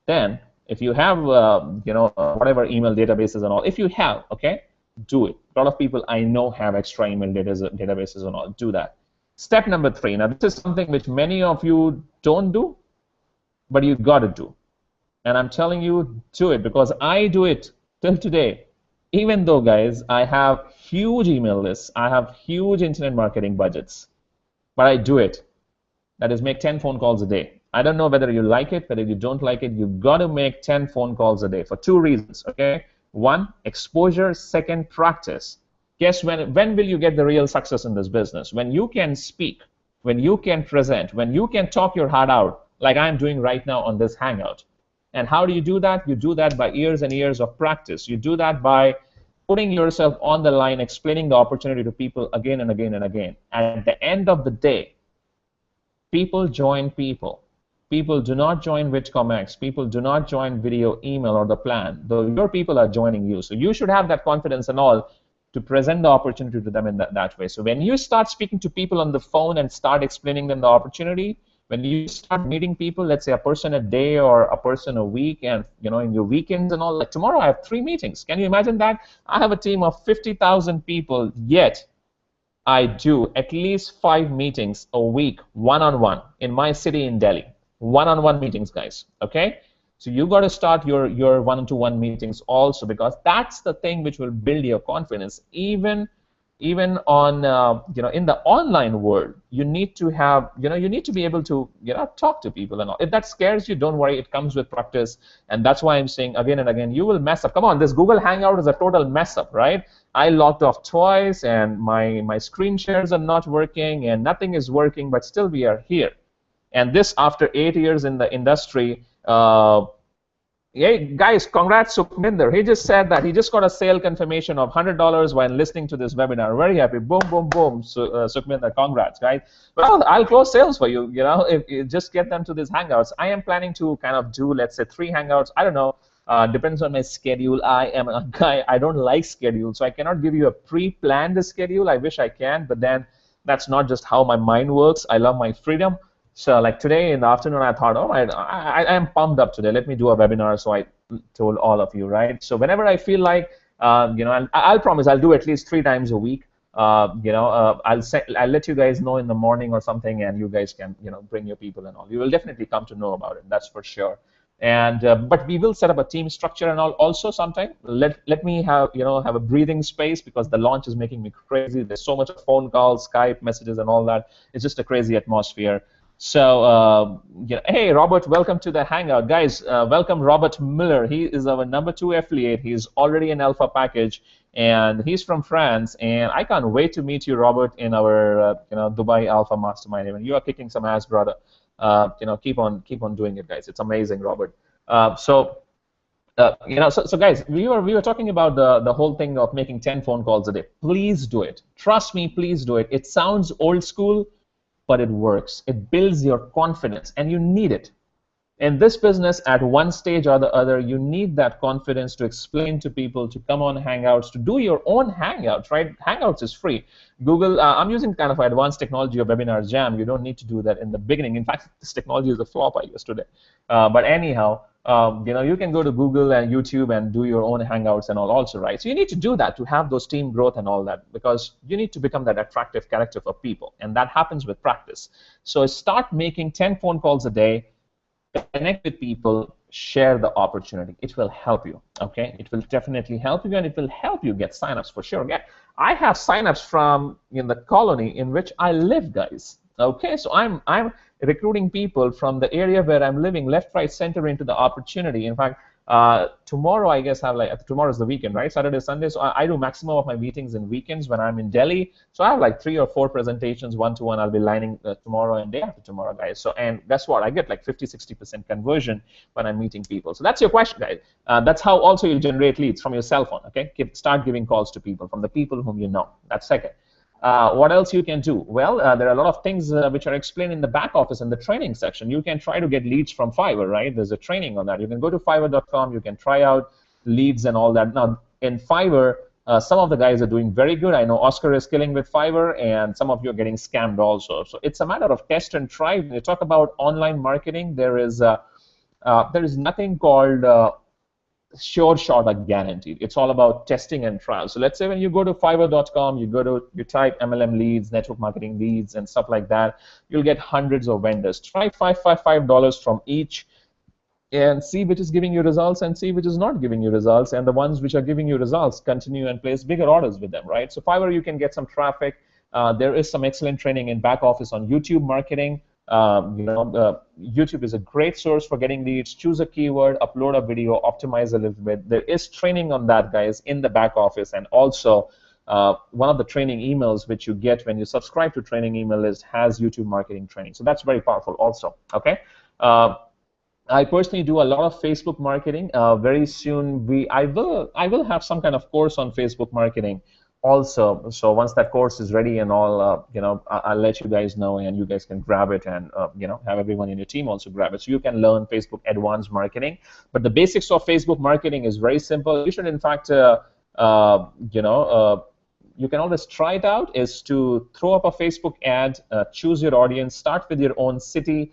Then, if you have, whatever email databases and all, if you have, okay, do it. A lot of people I know have extra email databases and all. Do that. Step number 3. Now, this is something which many of you don't do, but you got to do. And I'm telling you, do it, because I do it till today. Even though, guys, I have huge email lists, I have huge internet marketing budgets, but I do it. That is, make 10 phone calls a day. I don't know whether you like it, whether you don't like it. You've got to make 10 phone calls a day for 2 reasons, okay? 1, exposure. 2, practice. Guess when will you get the real success in this business? When you can speak, when you can present, when you can talk your heart out, like I'm doing right now on this Hangout. And how do you do that? You do that by years and years of practice. You do that by putting yourself on the line, explaining the opportunity to people again and again and again. And at the end of the day, people join people. People do not join VidComX. People do not join video, email, or the plan. Though your people are joining you. So you should have that confidence and all to present the opportunity to them in that way. So when you start speaking to people on the phone and start explaining them the opportunity, when you start meeting people, let's say a person a day or a person a week, and in your weekends and all, like tomorrow I have 3 meetings. Can you imagine that? I have a team of 50,000 people, yet I do at least 5 meetings a week, one-on-one, in my city in Delhi. One-on-one meetings, guys, okay? So you got to start your one-to-one meetings also, because that's the thing which will build your confidence. Even on in the online world, you need to have you need to be able to talk to people and all. If that scares you, don't worry, it comes with practice. And that's why I'm saying again and again, you will mess up. Come on, this Google Hangout is a total mess up, right? I logged off twice and my screen shares are not working and nothing is working, but still we are here. And this after 8 years in the industry. Hey guys, congrats Sukhminder. He just said that he just got a sale confirmation of $100 while listening to this webinar. Very happy. Boom, boom, boom. So, Sukhminder, congrats, guys. Well, I'll close sales for you. If you just get them to these Hangouts. I am planning to kind of do, let's say, 3 Hangouts. I don't know. Depends on my schedule. I am a guy. I don't like schedules, so I cannot give you a pre-planned schedule. I wish I can, but then that's not just how my mind works. I love my freedom. So like today in the afternoon, I thought, oh, I am pumped up today. Let me do a webinar. So I told all of you, right? So whenever I feel like, I'll promise I'll do at least 3 times a week. I'll let you guys know in the morning or something, and you guys can bring your people and all. You will definitely come to know about it. That's for sure. And but we will set up a team structure and all. Also, sometime let me have have a breathing space, because the launch is making me crazy. There's so much phone calls, Skype messages, and all that. It's just a crazy atmosphere. So, hey, Robert, welcome to the Hangout. Guys, welcome Robert Miller. He is our number 2 affiliate. He's already an alpha package, and he's from France. And I can't wait to meet you, Robert, in our Dubai Alpha Mastermind event. You are kicking some ass, brother. Keep on doing it, guys. It's amazing, Robert. So guys, we were talking about the whole thing of making 10 phone calls a day. Please do it. Trust me, please do it. It sounds old school, but it works. It builds your confidence, and you need it. In this business, at one stage or the other, you need that confidence to explain to people, to come on Hangouts, to do your own Hangouts, right? Hangouts is free. Google, I'm using kind of advanced technology of Webinar Jam. You don't need to do that in the beginning. In fact, this technology is a flop, I guess, today. But anyhow, You can go to Google and YouTube and do your own Hangouts and all also, right? So you need to do that to have those team growth and all that, because you need to become that attractive character for people, and that happens with practice. So start making 10 phone calls a day, connect with people, share the opportunity. It will help you, okay? It will definitely help you, and it will help you get signups for sure. I have signups from in the colony in which I live, guys. Okay, so I'm recruiting people from the area where I'm living, left, right, center, into the opportunity. In fact, tomorrow, I guess, tomorrow's the weekend, right? Saturday, Sunday. So I do maximum of my meetings in weekends when I'm in Delhi. So I have like 3 or 4 presentations, one-to-one. I'll be lining tomorrow and day after tomorrow, guys. So, and guess what? I get like 50-60% conversion when I'm meeting people. So that's your question, guys. That's how also you generate leads from your cell phone. Okay, start giving calls to people from the people whom you know. That's second. What else you can do? Well, there are a lot of things which are explained in the back office in the training section. You can try to get leads from Fiverr, right? There's a training on that. You can go to Fiverr.com. You can try out leads and all that. Now, in Fiverr, some of the guys are doing very good. I know Oscar is killing with Fiverr, and some of you are getting scammed also. So it's a matter of test and try. When you talk about online marketing, there is nothing called sure shot or guaranteed. It's all about testing and trial. So let's say when you go to Fiverr.com, you type MLM leads, network marketing leads, and stuff like that. You'll get hundreds of vendors. Try $5 from each, and see which is giving you results and see which is not giving you results. And the ones which are giving you results, continue and place bigger orders with them, right? So Fiverr, you can get some traffic. There is some excellent training in back office on YouTube marketing. YouTube is a great source for getting leads. Choose a keyword, upload a video, optimize a little bit. There is training on that, guys, in the back office. And also, one of the training emails which you get when you subscribe to training email list has YouTube marketing training. So that's very powerful also, okay? I personally do a lot of Facebook marketing. Very soon, I will have some kind of course on Facebook marketing also. So once that course is ready and all, I'll let you guys know, and you guys can grab it, and have everyone in your team also grab it. So you can learn Facebook advanced marketing. But the basics of Facebook marketing is very simple. You should, in fact, you can always try it out. Is to throw up a Facebook ad, choose your audience, start with your own city.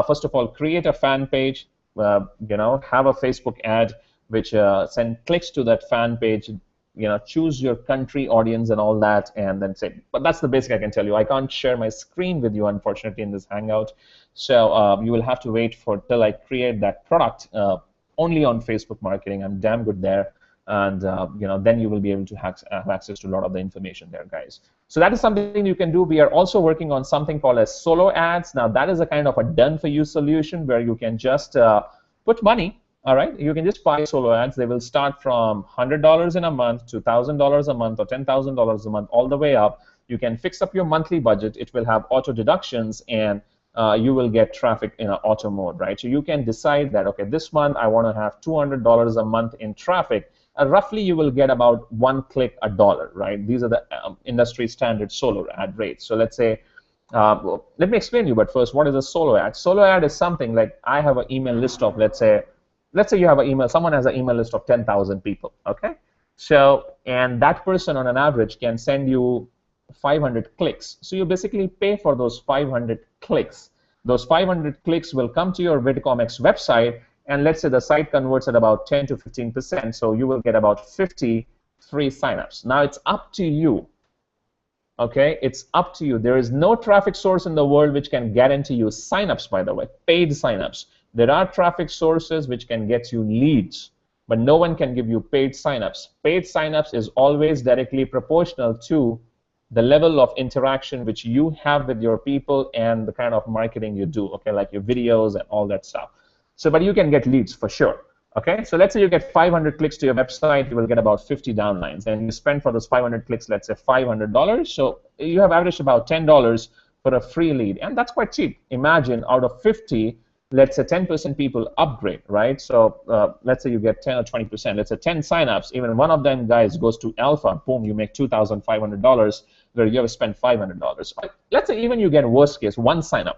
First of all, create a fan page. Have a Facebook ad which send clicks to that fan page. Choose your country, audience, and all that, and then say. But that's the basic I can tell you. I can't share my screen with you, unfortunately, in this Hangout. So you will have to wait till I create that product only on Facebook marketing. I'm damn good there, and then you will be able to have access to a lot of the information there, guys. So that is something you can do. We are also working on something called as solo ads. Now that is a kind of a done-for-you solution where you can just put money. All right, you can just buy solo ads. They will start from $100 in a month to $1,000 a month or $10,000 a month, all the way up. You can fix up your monthly budget. It will have auto deductions, and you will get traffic in an auto mode, right? So you can decide that, okay, this month I want to have $200 a month in traffic. Roughly, you will get about 1 click a dollar, right? These are the industry standard solo ad rates. So let's say, let me explain to you, but first, what is a solo ad? Solo ad is something like I have an email list of, let's say you have an email, someone has an email list of 10,000 people, okay? So, and that person on an average can send you 500 clicks. So you basically pay for those 500 clicks. Those 500 clicks will come to your Vidcomx website, and let's say the site converts at about 10 to 15%, so you will get about 50 free signups. Now it's up to you, okay? It's up to you. There is no traffic source in the world which can guarantee you signups, by the way, paid signups. There are traffic sources which can get you leads, but no one can give you paid signups. Paid signups is always directly proportional to the level of interaction which you have with your people and the kind of marketing you do, okay, like your videos and all that stuff. So, but you can get leads for sure, okay? So let's say you get 500 clicks to your website, you will get about 50 downlines, and you spend for those 500 clicks, let's say $500, so you have averaged about $10 for a free lead, and that's quite cheap. Imagine out of 50, let's say 10% people upgrade, right? So let's say you get 10 or 20%. Let's say 10 signups. Even one of them guys goes to alpha. Boom, you make $2,500 where you have spent $500. Let's say even you get worst case, one signup.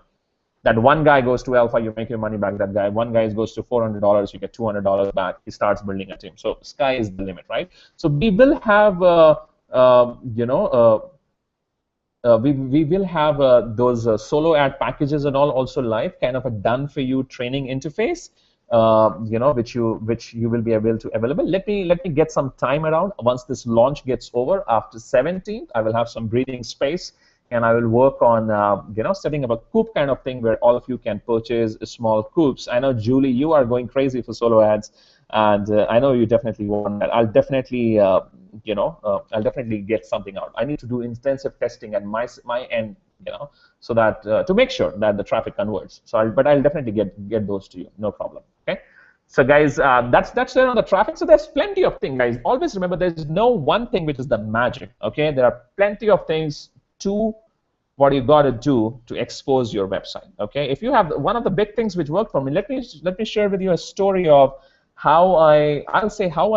That one guy goes to alpha, you make your money back. That guy, one guy goes to $400, you get $200 back. He starts building a team. So sky is the limit, right? So we will have, we will have those solo ad packages and all also live, kind of a done-for-you training interface. which you will be able to available. Let me get some time around. Once this launch gets over after 17th, I will have some breathing space, and I will work on setting up a coop kind of thing where all of you can purchase small coops. I know, Julie, you are going crazy for solo ads, and I know you definitely want that. I'll definitely get something out. I need to do intensive testing at my end, so that to make sure that the traffic converts. But I'll definitely get those to you, no problem. Okay. So guys, that's it on the traffic. So there's plenty of things, guys. Always remember, there's no one thing which is the magic. Okay, there are plenty of things to what you got to do to expose your website. Okay, if you have one of the big things which worked for me, let me share with you a story of how I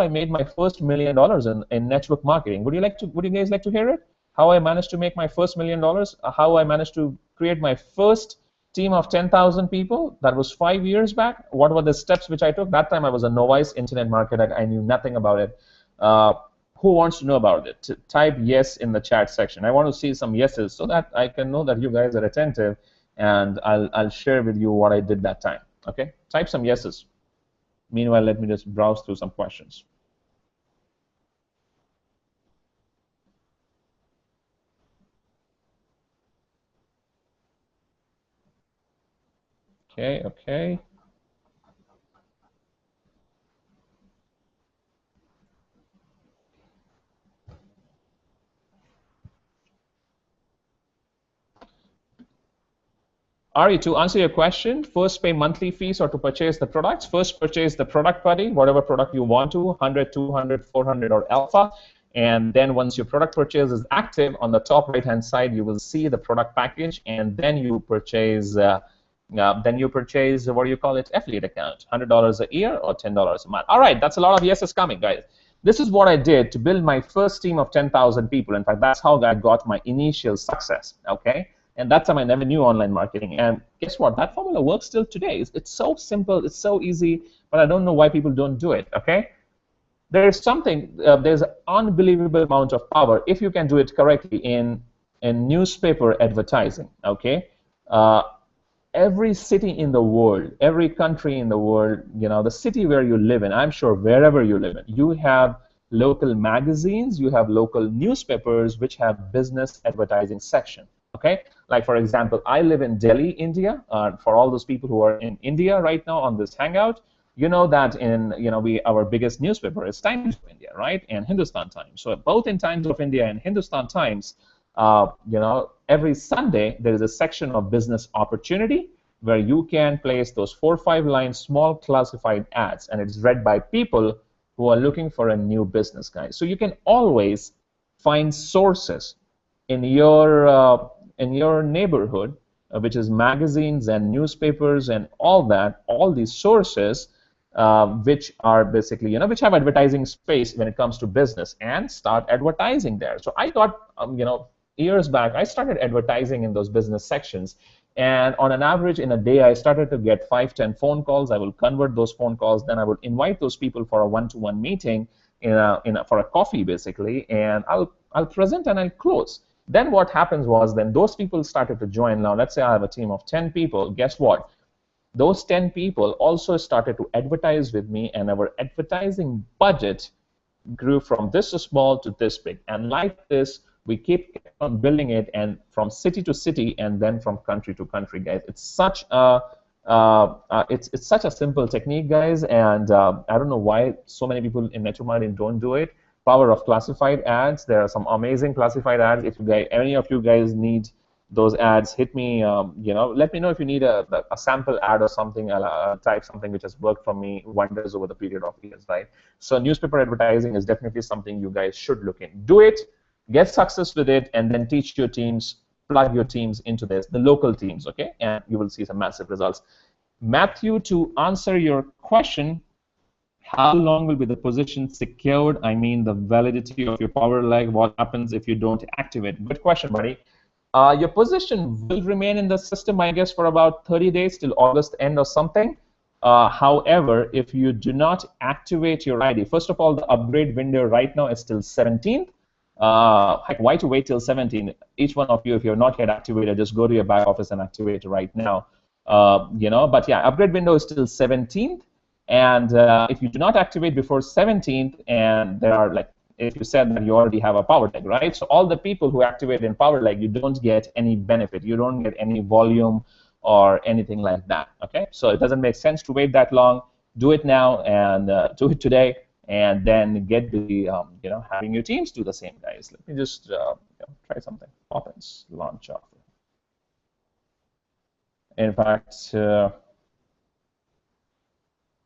made my first $1 million in network marketing. Would you guys like to hear it? How I managed to make my first $1 million? How I managed to create my first team of 10,000 people? That was 5 years back. What were the steps which I took? That time I was a novice internet marketer. I knew nothing about it. Who wants to know about it? Type yes in the chat section. I want to see some yeses so that I can know that you guys are attentive, and I'll share with you what I did that time. Okay, type some yeses. Meanwhile, let me just browse through some questions. Okay. Ari, to answer your question, first pay monthly fees or to purchase the products. First purchase the product buddy, whatever product you want to, 100, 200, 400, or alpha. And then once your product purchase is active, on the top right-hand side, you will see the product package, and then you purchase what do you call it, affiliate account, $100 a year or $10 a month. All right, that's a lot of yeses coming, guys. This is what I did to build my first team of 10,000 people. In fact, that's how I got my initial success, okay? And that's how I never knew online marketing. And guess what? That formula works still today. It's so simple, it's so easy, but I don't know why people don't do it, okay? There's an unbelievable amount of power if you can do it correctly in newspaper advertising, okay? Every city in the world, every country in the world, the city where you live in, I'm sure wherever you live in, you have local magazines, you have local newspapers which have business advertising section. Okay, like for example, I live in Delhi, India. For all those people who are in India right now on this hangout, you know that our biggest newspaper is Times of India, right? And Hindustan Times. So both in Times of India and Hindustan Times, every Sunday there is a section of business opportunity where you can place those 4 or 5 line small classified ads, and it's read by people who are looking for a new business, guys. So you can always find sources in your neighborhood, which is magazines and newspapers and all that, all these sources which are basically, which have advertising space when it comes to business, and start advertising there. So I got, years back, I started advertising in those business sections, and on an average in a day, I started to get 5-10 phone calls. I will convert those phone calls, then I would invite those people for a one-to-one meeting for a coffee, basically, and I'll present and I'll close. Then what happens was, then those people started to join. Now, let's say I have a team of 10 people. Guess what? Those 10 people also started to advertise with me, and our advertising budget grew from this small to this big. And like this, we keep on building it, and from city to city, and then from country to country, guys. It's such a it's such a simple technique, guys, and I don't know why so many people in network marketing don't do it. Power of classified ads. There are some amazing classified ads. If any of you guys need those ads, hit me. Let me know if you need a sample ad or something. I'll type something which has worked for me wonders over the period of years, right? So newspaper advertising is definitely something you guys should look in. Do it, get success with it, and then teach your teams, plug your teams into this, the local teams, okay? And you will see some massive results. Matthew, to answer your question, how long will be the position secured? I mean, the validity of your power leg. What happens if you don't activate? Good question, buddy. Your position will remain in the system, I guess, for about 30 days till August end or something. However, if you do not activate your ID, first of all, the upgrade window right now is till 17th. Why to wait till 17th? Each one of you, if you're not yet activated, just go to your back office and activate it right now. But yeah, upgrade window is till 17th. And if you do not activate before 17th, and there are like, if you said that you already have a power leg, right? So all the people who activate in power leg, you don't get any benefit. You don't get any volume or anything like that, okay? So it doesn't make sense to wait that long. Do it now and do it today, and then get the, having your teams do the same, guys. Let me just try something. Poppins launch offer. In fact,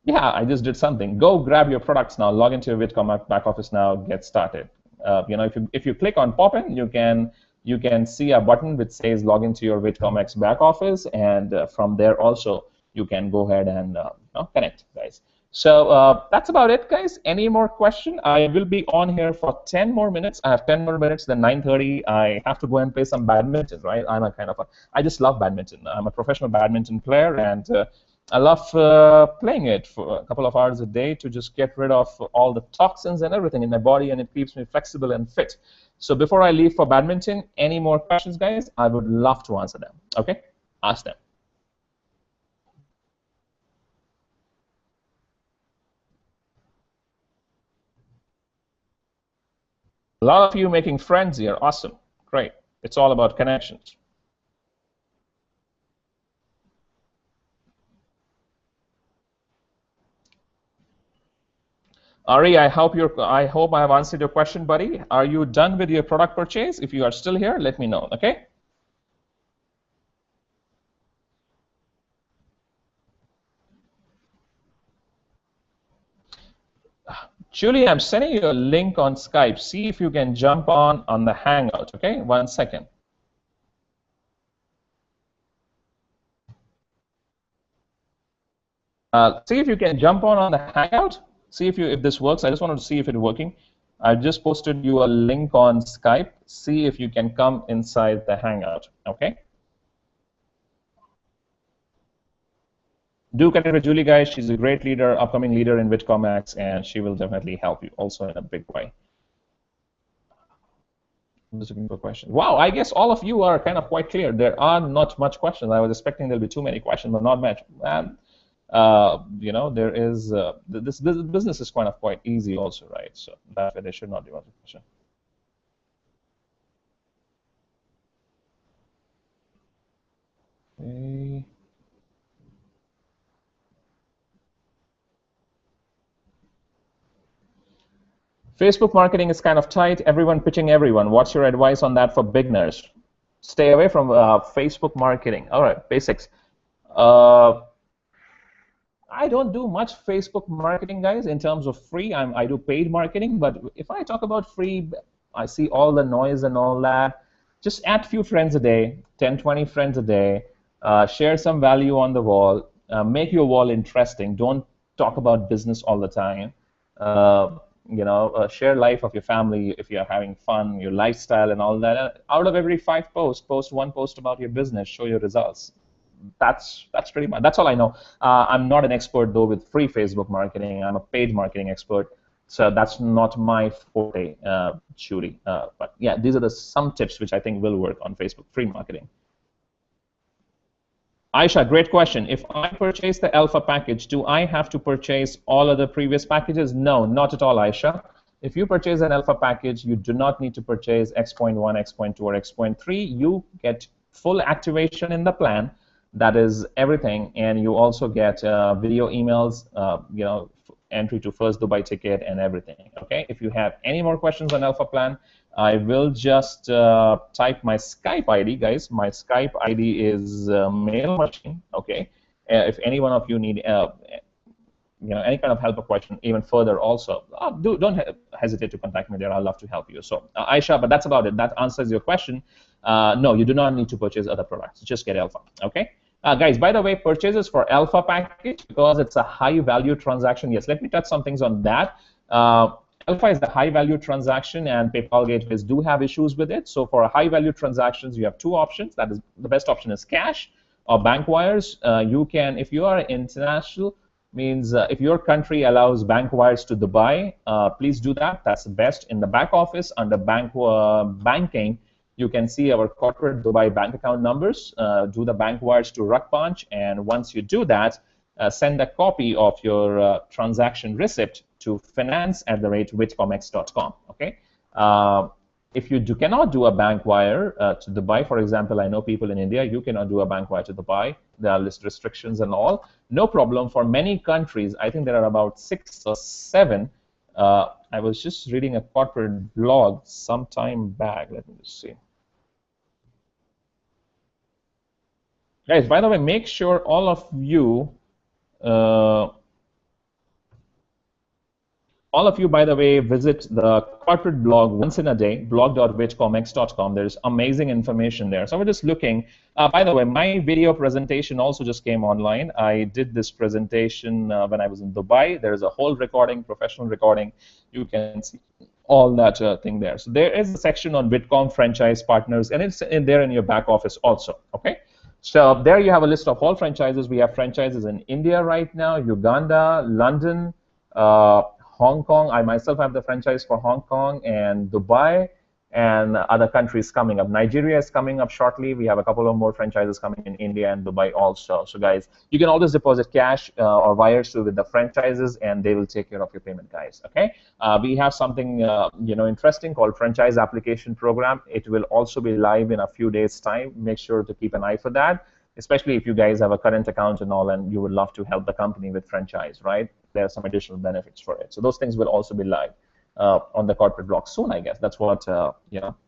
yeah, I just did something. Go grab your products now. Log into your Vidcom back office now. Get started. If you click on Poppin, you can see a button which says log into your VidComX back office, and from there also you can go ahead and connect, guys. So that's about it, guys. Any more question? I will be on here for 10 more minutes. I have 10 more minutes. Then 9:30, I have to go and play some badminton, right? I just love badminton. I'm a professional badminton player, and I love playing it for a couple of hours a day to just get rid of all the toxins and everything in my body, and it keeps me flexible and fit. So before I leave for badminton, any more questions, guys? I would love to answer them. Okay? Ask them. A lot of you making friends here. Awesome. Great. It's all about connections. Ari, I hope I have answered your question, buddy. Are you done with your product purchase? If you are still here, let me know, okay? Julie, I'm sending you a link on Skype. See if you can jump on the Hangout, okay? 1 second. See if you can jump on the Hangout. See if this works. I just wanted to see if it's working. I just posted you a link on Skype. See if you can come inside the Hangout, okay? Do connect with Julie, guys. She's a great leader, upcoming leader in VidComX, and she will definitely help you also in a big way. I'm just looking for questions. Wow, I guess all of you are kind of quite clear. There are not much questions. I was expecting there'll be too many questions, but not much. And there is this business is kind of quite easy also, right? So that way there should not be much question. Okay. Facebook marketing is kind of tight. Everyone pitching everyone. What's your advice on that for beginners? Stay away from Facebook marketing. All right, basics. I don't do much Facebook marketing, guys, in terms of free. I do paid marketing, but if I talk about free, I see all the noise and all that. Just add few friends a day, 10, 20 friends a day. Share some value on the wall. Make your wall interesting. Don't talk about business all the time. Share life of your family if you're having fun, your lifestyle and all that. Out of every 5 posts, post 1 post about your business, show your results. That's pretty much, that's all I know. I'm not an expert though with free Facebook marketing. I'm a paid marketing expert, so that's not my forte, Judy. But yeah, these are some tips which I think will work on Facebook free marketing. Aisha, great question. If I purchase the alpha package, do I have to purchase all of the previous packages? No, not at all, Aisha. If you purchase an alpha package, you do not need to purchase X.1, X.2, or X.3. You get full activation in the plan. That is everything, and you also get video emails, entry to first Dubai ticket and everything. Okay. If you have any more questions on alpha plan, I will just type my Skype ID, guys. My Skype ID is Mail Machine. Okay. If any one of you need any kind of help or question, even further, also don't hesitate to contact me there. I'd love to help you. So Aisha, but that's about it. That answers your question. No, you do not need to purchase other products. Just get alpha. Okay. Guys, by the way, purchases for alpha package, because it's a high value transaction. Yes, let me touch some things on that. Alpha is the high value transaction, and PayPal gateways do have issues with it. So for high value transactions, you have 2 options. That is, the best option is cash or bank wires. You can, if you are international, means if your country allows bank wires to Dubai, please do that. That's the best. In the back office under banking, you can see our corporate Dubai bank account numbers. Do the bank wires to Rakpanch, and once you do that, send a copy of your transaction receipt to finance@whitcomex.com. Okay. If you cannot do a bank wire to Dubai, for example, I know people in India, you cannot do a bank wire to Dubai. There are list restrictions and all. No problem. For many countries, I think there are about 6 or 7. I was just reading a corporate blog some time back. Let me just see. Guys, by the way, make sure all of you by the way, visit the corporate blog once in a day, blog.whitcomex.com. There's amazing information there. So we're just looking. By the way, my video presentation also just came online. I did this presentation when I was in Dubai. There's a whole recording, professional recording. You can see all that thing there. So there is a section on Whitcom franchise partners, and it's there in your back office also. Okay. So there you have a list of all franchises. We have franchises in India right now, Uganda, London, Hong Kong. I myself have the franchise for Hong Kong and Dubai, and other countries coming up. Nigeria is coming up shortly. We have a couple of more franchises coming in India and Dubai also. So guys, you can always deposit cash or wires with the franchises, and they will take care of your payment, guys. Okay. We have something interesting called franchise application program. It will also be live in a few days' time. Make sure to keep an eye for that, especially if you guys have a current account and all, and you would love to help the company with franchise, right? There are some additional benefits for it. So those things will also be live on the corporate blog soon, I guess. That's what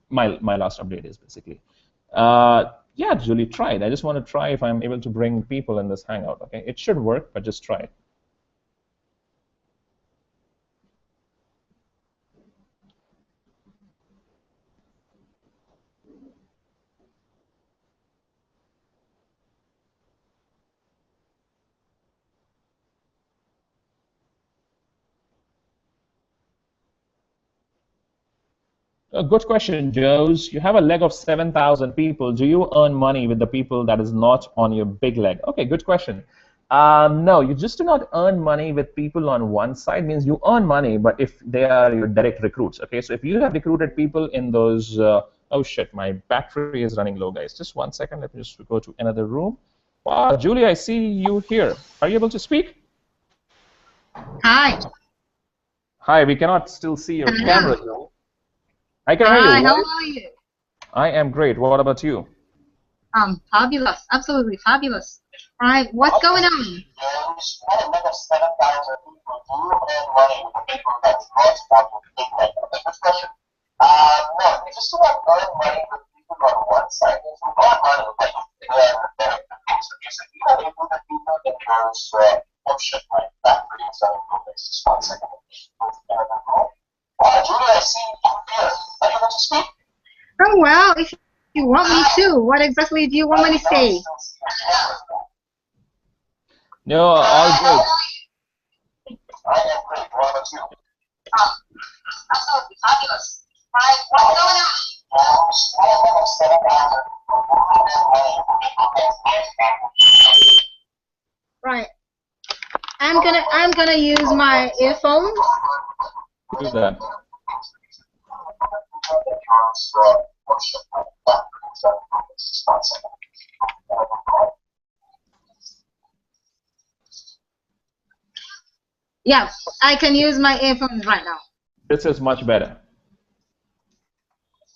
my last update is basically. Yeah, Julie, try it. I just want to try if I'm able to bring people in this Hangout. Okay, it should work, but just try it. A good question, Joes. You have a leg of 7,000 people. Do you earn money with the people that is not on your big leg? Okay, good question. No, you just do not earn money with people on one side. Means you earn money, but if they are your direct recruits. Okay, so if you have recruited people in those, oh shit, my battery is running low, guys. Just 1 second. Let me just go to another room. Wow, Julie, I see you here. Are you able to speak? Hi. Hi, we cannot still see your camera, Julie. I can hear you. Hi, how are you? I am great. What about you? Fabulous. Absolutely fabulous. Right, what's going on? No, you just want to earn money with people on one side. If you earn money, like you are able to people in those option like that for example. Just 1 second. Julie, I see you here. Are you able to speak? Oh, well, if you want me to, what exactly do you want me to say? No, all good. I am great. What about you? Absolutely fabulous. Right, what's going on? Right. I'm gonna use my earphones. Do that. Yeah, I can use my earphones right now. This is much better.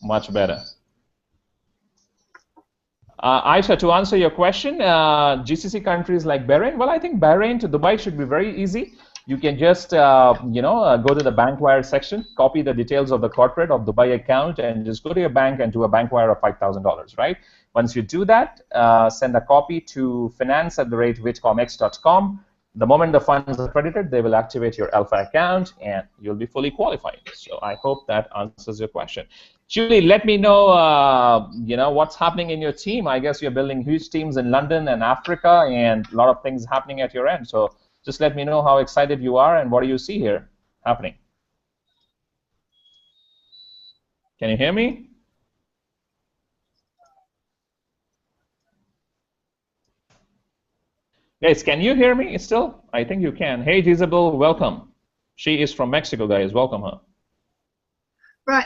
Much better. Aisha, to answer your question, GCC countries like Bahrain, well, I think Bahrain to Dubai should be very easy. You can just, go to the bank wire section, copy the details of the corporate of Dubai account, and just go to your bank and do a bank wire of $5,000, right? Once you do that, send a copy to finance@whitcomex.com. The moment the funds are credited, they will activate your Alpha account, and you'll be fully qualified. So I hope that answers your question. Julie, let me know, what's happening in your team. I guess you're building huge teams in London and Africa, and a lot of things happening at your end. So just let me know how excited you are and what do you see here happening. Can you hear me? Guys, can you hear me still? I think you can. Hey, Jezebel, welcome. She is from Mexico, guys. Welcome her. Right,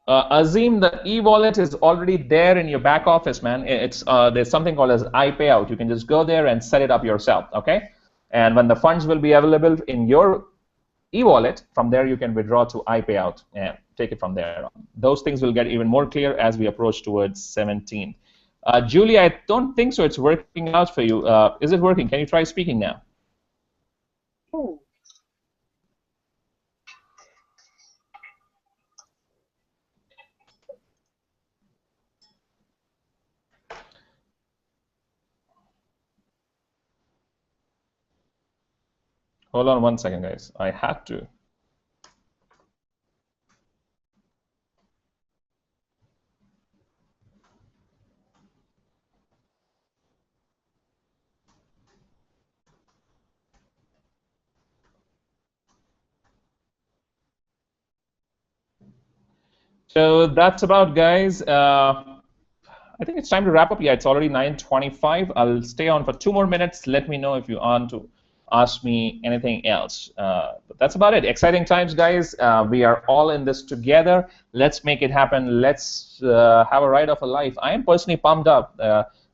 Azim, the e-wallet is already there in your back office, man. It's there's something called as iPayout. You can just go there and set it up yourself, okay? And when the funds will be available in your e-wallet, from there you can withdraw to iPayout and take it from there. Those things will get even more clear as we approach towards 17. Julie, I don't think so. It's working out for you. Is it working? Can you try speaking now? Oh. Hold on 1 second, guys. I had to. So that's about, guys. I think it's time to wrap up. Yeah, it's already 9:25. I'll stay on for 2 more minutes. Let me know if you want to ask me anything else. But that's about it. Exciting times, guys. We are all in this together. Let's make it happen. Let's have a ride of a life. I am personally pumped up.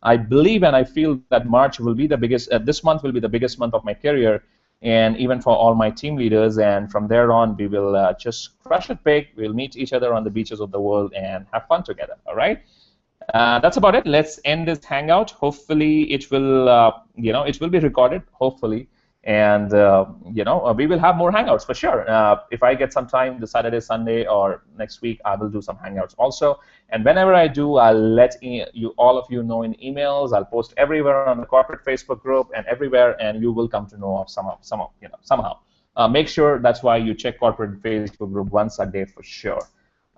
I believe and I feel that March will be the biggest, this month will be the biggest month of my career, and even for all my team leaders. And from there on, we will just crush it big. We'll meet each other on the beaches of the world and have fun together, all right? That's about it. Let's end this hangout. Hopefully, it will, it will be recorded. Hopefully, and we will have more hangouts for sure. If I get some time, this Saturday, Sunday, or next week, I will do some hangouts also. And whenever I do, I'll let all of you know in emails. I'll post everywhere on the corporate Facebook group and everywhere, and you will come to know of somehow. Make sure that's why you check corporate Facebook group once a day for sure.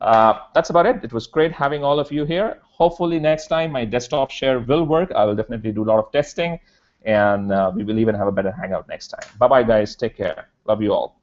That's about it. It was great having all of you here. Hopefully next time my desktop share will work. I will definitely do a lot of testing, and we will even have a better hangout next time. Bye-bye, guys. Take care. Love you all.